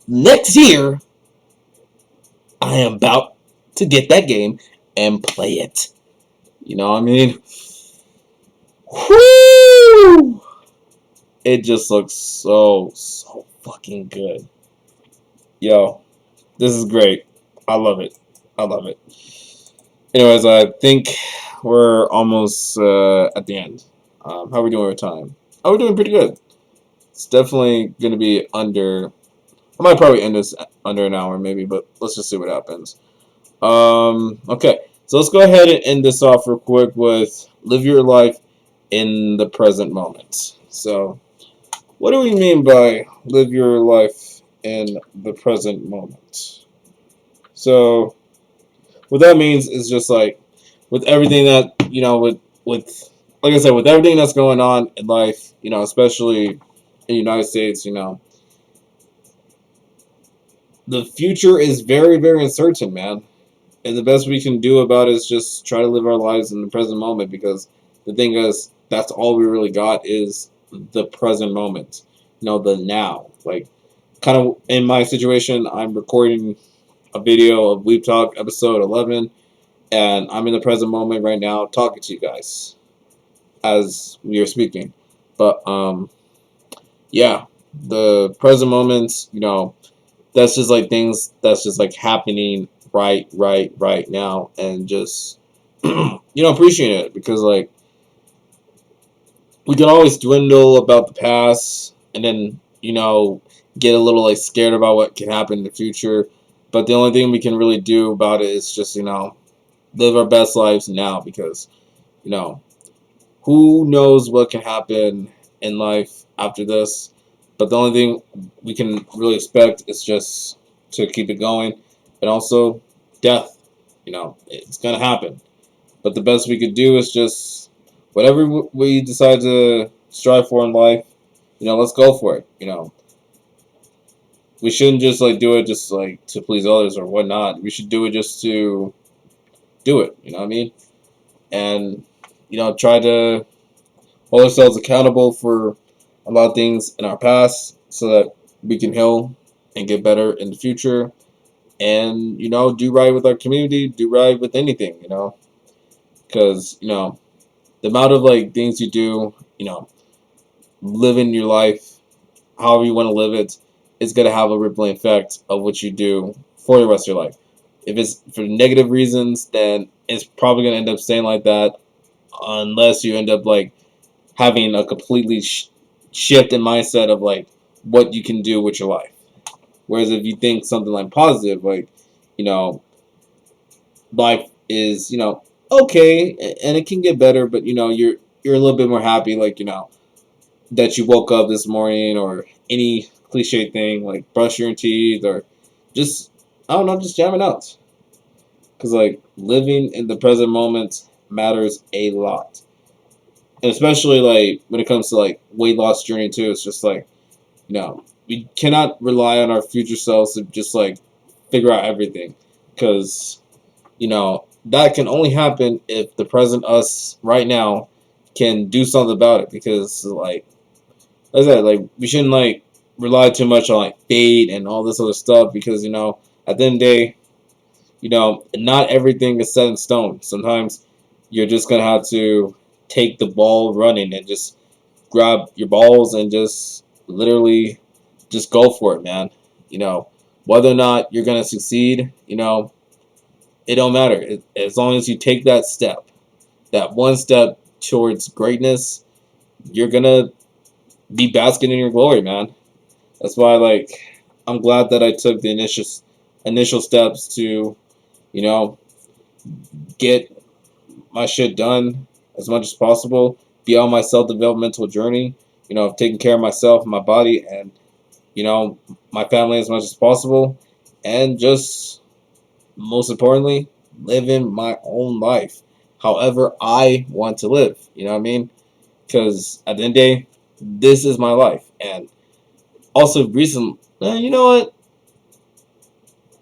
S1: next year, I am about to get that game and play it. You know what I mean? Whoo! It just looks so fucking good. Yo, this is great. I love it. Anyways, I think we're almost at the end. How are we doing with time? Oh, we're doing pretty good. It's definitely going to be under... I might probably end this under an hour maybe, but let's just see what happens. Okay, so let's go ahead and end this off real quick with live your life in the present moment. So, what do we mean by live your life in the present moment? So, what that means is just like, with everything that, with like I said, with everything that's going on in life, especially in the United States, the future is very, very uncertain, man. And the best we can do about it is just try to live our lives in the present moment, because the thing is, that's all we really got is the present moment. The now. Like, kind of in my situation, I'm recording a video of Weeb Talk episode 11, and I'm in the present moment right now talking to you guys as we are speaking. But yeah, the present moments, that's just like things that's just like happening right now, and just appreciate it, because like we can always dwindle about the past, and then get a little like scared about what can happen in the future. But the only thing we can really do about it is just live our best lives now, because you know who knows what can happen in life after this. But the only thing we can really expect is just to keep it going, and also death. It's gonna happen. But the best we could do is just whatever we decide to strive for in life. Let's go for it. We shouldn't just like do it just like to please others or whatnot. We should do it just to do it. You know what I mean? And try to hold ourselves accountable for a lot of things in our past, so that we can heal and get better in the future. And do right with our community, do right with anything. Because the amount of like things you do, living your life however you want to live it, is going to have a rippling effect of what you do for the rest of your life. If it's for negative reasons, then it's probably going to end up staying like that, unless you end up like having a completely shift in mindset of like what you can do with your life. Whereas if you think something like positive, like you know, life is okay, and it can get better, but you're a little bit more happy, like that you woke up this morning, or any cliche thing like brush your teeth, or just I don't know, just jamming out. Because like living in the present moment matters a lot, and especially like when it comes to like weight loss journey too. It's just like we cannot rely on our future selves to just like figure out everything, because that can only happen if the present us right now can do something about it. Because like I said, like we shouldn't like rely too much on like fate and all this other stuff, because at the end of the day, not everything is set in stone. Sometimes you're just gonna have to take the ball running, and just grab your balls and just literally just go for it, man. Whether or not you're gonna succeed, it don't matter. As long as you take that step, that one step towards greatness, you're gonna be basking in your glory, man. That's why, like, I'm glad that I took the initial steps to, you know, get my shit done as much as possible, be on my self-developmental journey, of taking care of myself and my body, and my family as much as possible, and just most importantly, living my own life however I want to live. You know what I mean? Because at the end of the day, this is my life. And also, recently, you know what?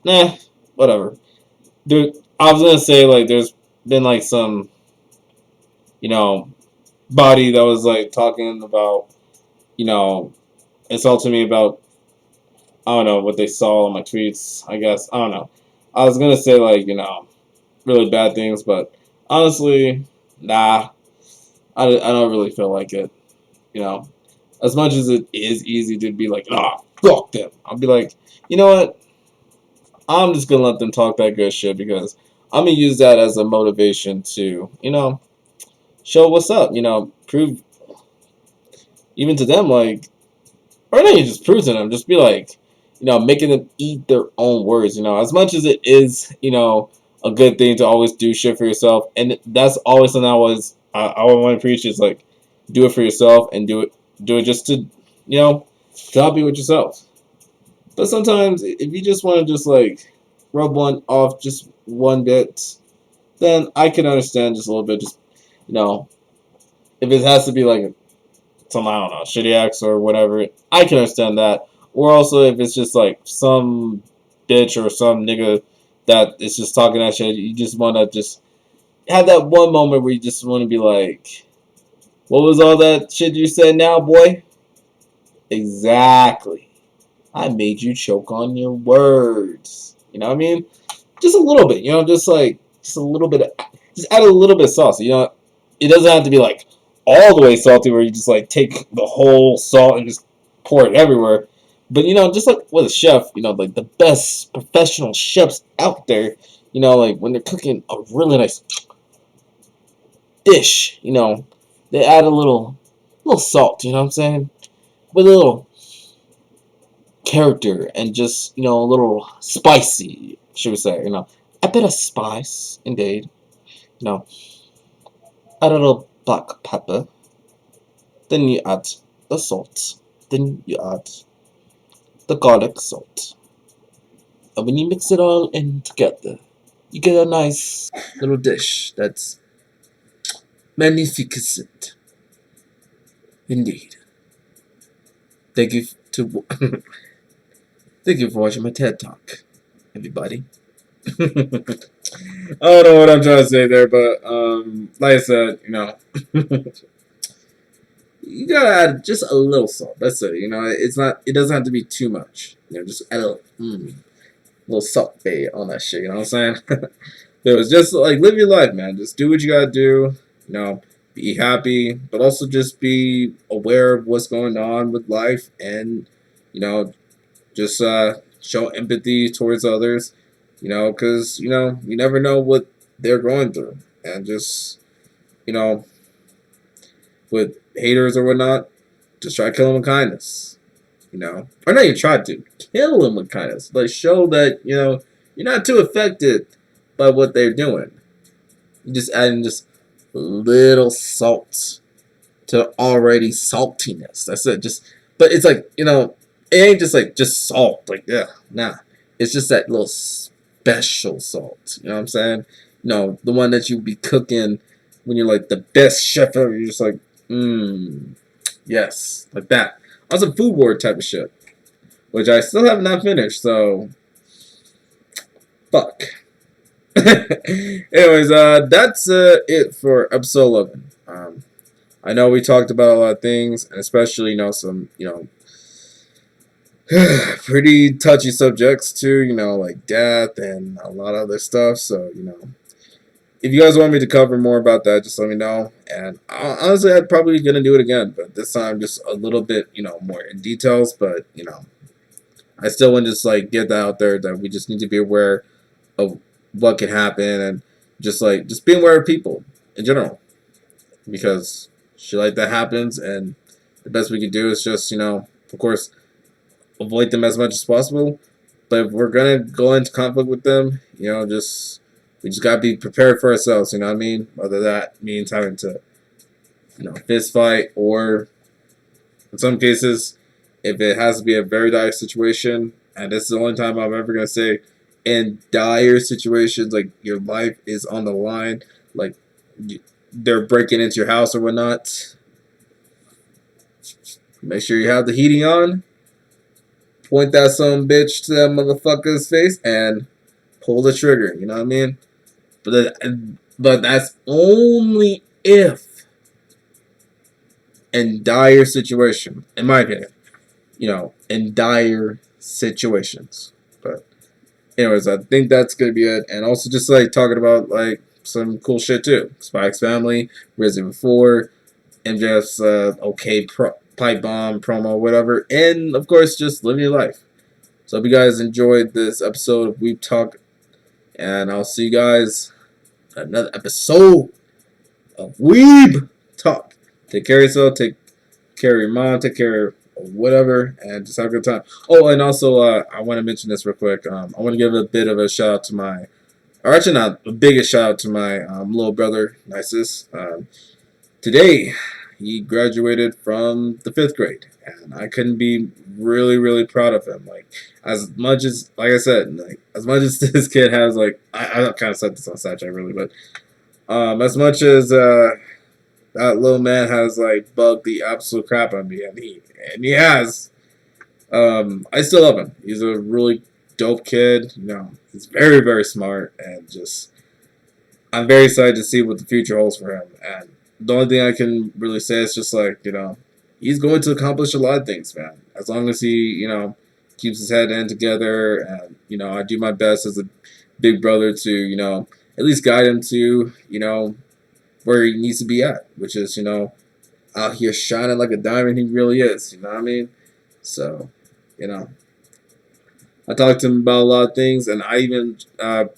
S1: Nah, whatever. Dude, I was gonna say, like, there's been like some, you know, body that was like talking about, you know, insulting me about, I don't know, what they saw on my tweets. I guess I don't know. I was gonna say, like, really bad things, but honestly, nah, I don't really feel like it. You know, as much as it is easy to be like, fuck them, I'll be like, you know what? I'm just gonna let them talk that good shit, because I'm gonna use that as a motivation to, show what's up. Prove even to them, like, or not even just prove to them, just be like, making them eat their own words. As much as it is, a good thing to always do shit for yourself, and that's always something I want to preach, is like, do it for yourself, and do it just to, to help you with yourself. But sometimes, if you just want to just like rub one off just one bit, then I can understand just a little bit. Just if it has to be like some, I don't know, shitty acts or whatever, I can understand that. Or also if it's just like some bitch or some nigga that is just talking that shit, you just want to just have that one moment where you just want to be like, what was all that shit you said now, boy? Exactly. I made you choke on your words. You know what I mean? Just a little bit, just a little bit just add a little bit of sauce. It doesn't have to be like all the way salty where you just like take the whole salt and just pour it everywhere. But just like with a chef, like the best professional chefs out there, like when they're cooking a really nice dish, they add a little salt, you know what I'm saying? With a little character and just, a little spicy, should we say, a bit of spice, indeed. Add a little black pepper, then you add the salt, then you add the garlic salt. And when you mix it all in together, you get a nice little dish that's magnificent. Indeed. Thank you to thank you for watching my TED Talk, everybody. I don't know what I'm trying to say there, but like I said, you gotta add just a little salt. That's it. It doesn't have to be too much. Just add a little salt bay on that shit. You know what I'm saying? It was just like live your life, man. Just do what you gotta do. Be happy, but also just be aware of what's going on with life, and just show empathy towards others. Because you never know what they're going through, and just with haters or whatnot, just try to kill them with kindness. Or not even try to kill them with kindness. Like show that you're not too affected by what they're doing. You just adding just little salt to already saltiness. That's it. But it's like it ain't just like just salt. Like nah. It's just that little special salt. You know what I'm saying? The one that you be cooking when you're like the best chef ever. You're just like, yes, like that. On some food ward type of shit, which I still have not finished. So, fuck. Anyways, that's it for episode 11. I know we talked about a lot of things, and especially some pretty touchy subjects too. Like death and a lot of other stuff. So if you guys want me to cover more about that, just let me know. And honestly, I'm probably gonna do it again, but this time just a little bit more in details. But I still want to just like get that out there that we just need to be aware of what can happen, and just being aware of people in general, because shit like that happens, and the best we can do is just of course avoid them as much as possible. But if we're gonna go into conflict with them, we just gotta be prepared for ourselves. You know what I mean? Whether that means having to fist fight, or in some cases, if it has to be a very dire situation, and this is the only time I'm ever gonna say, in dire situations, like your life is on the line, like they're breaking into your house or whatnot, make sure you have the heating on, point that some bitch to that motherfucker's face, and pull the trigger. You know what I mean? But that's only if in dire situation, in my opinion. In dire situations. But anyways, I think that's gonna be it. And also just like talking about like some cool shit too. Spike's Family, Resident Evil 4, MJF's pipe bomb promo, whatever, and of course just living your life. So I hope you guys enjoyed this episode of Weeb Talk, and I'll see you guys in another episode of Weeb Talk. Take care of yourself, take care of your mom, take care of whatever, and just have a good time. Oh, and also I want to mention this real quick. I want to give a bit of a shout out to my, or actually not the biggest shout out to my little brother, Nisus. Today he graduated from the 5th grade, and I couldn't be really proud of him. Like, as much as, like I said, like as much as this kid has, like, I kind of said this on Snapchat really, but as much as that little man has like bugged the absolute crap out of me, and he has, I still love him. He's a really dope kid. He's very smart, and just I'm very excited to see what the future holds for him. And the only thing I can really say is just like he's going to accomplish a lot of things, man. As long as he keeps his head in together, and I do my best as a big brother to at least guide him to where he needs to be at, which is out here shining like a diamond he really is. You know what I mean? So I talk to him about a lot of things, and I even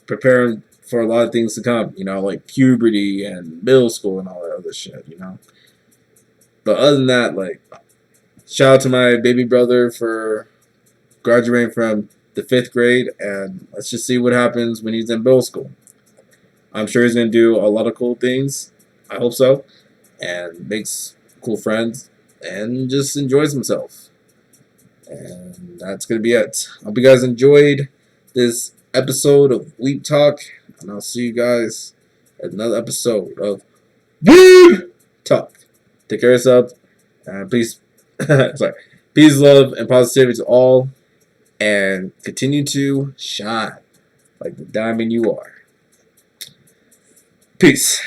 S1: prepare him for a lot of things to come. Like puberty and middle school and all that other shit. But other than that, like, shout out to my baby brother for graduating from the 5th grade, and let's just see what happens when he's in middle school. I'm sure he's going to do a lot of cool things. I hope so. And makes cool friends and just enjoys himself. And that's going to be it. I hope you guys enjoyed this episode of Weeb Talk, and I'll see you guys at another episode of Weeb Talk. Take care of yourself, and please, peace, love, and positivity to all, and continue to shine like the diamond you are. Peace.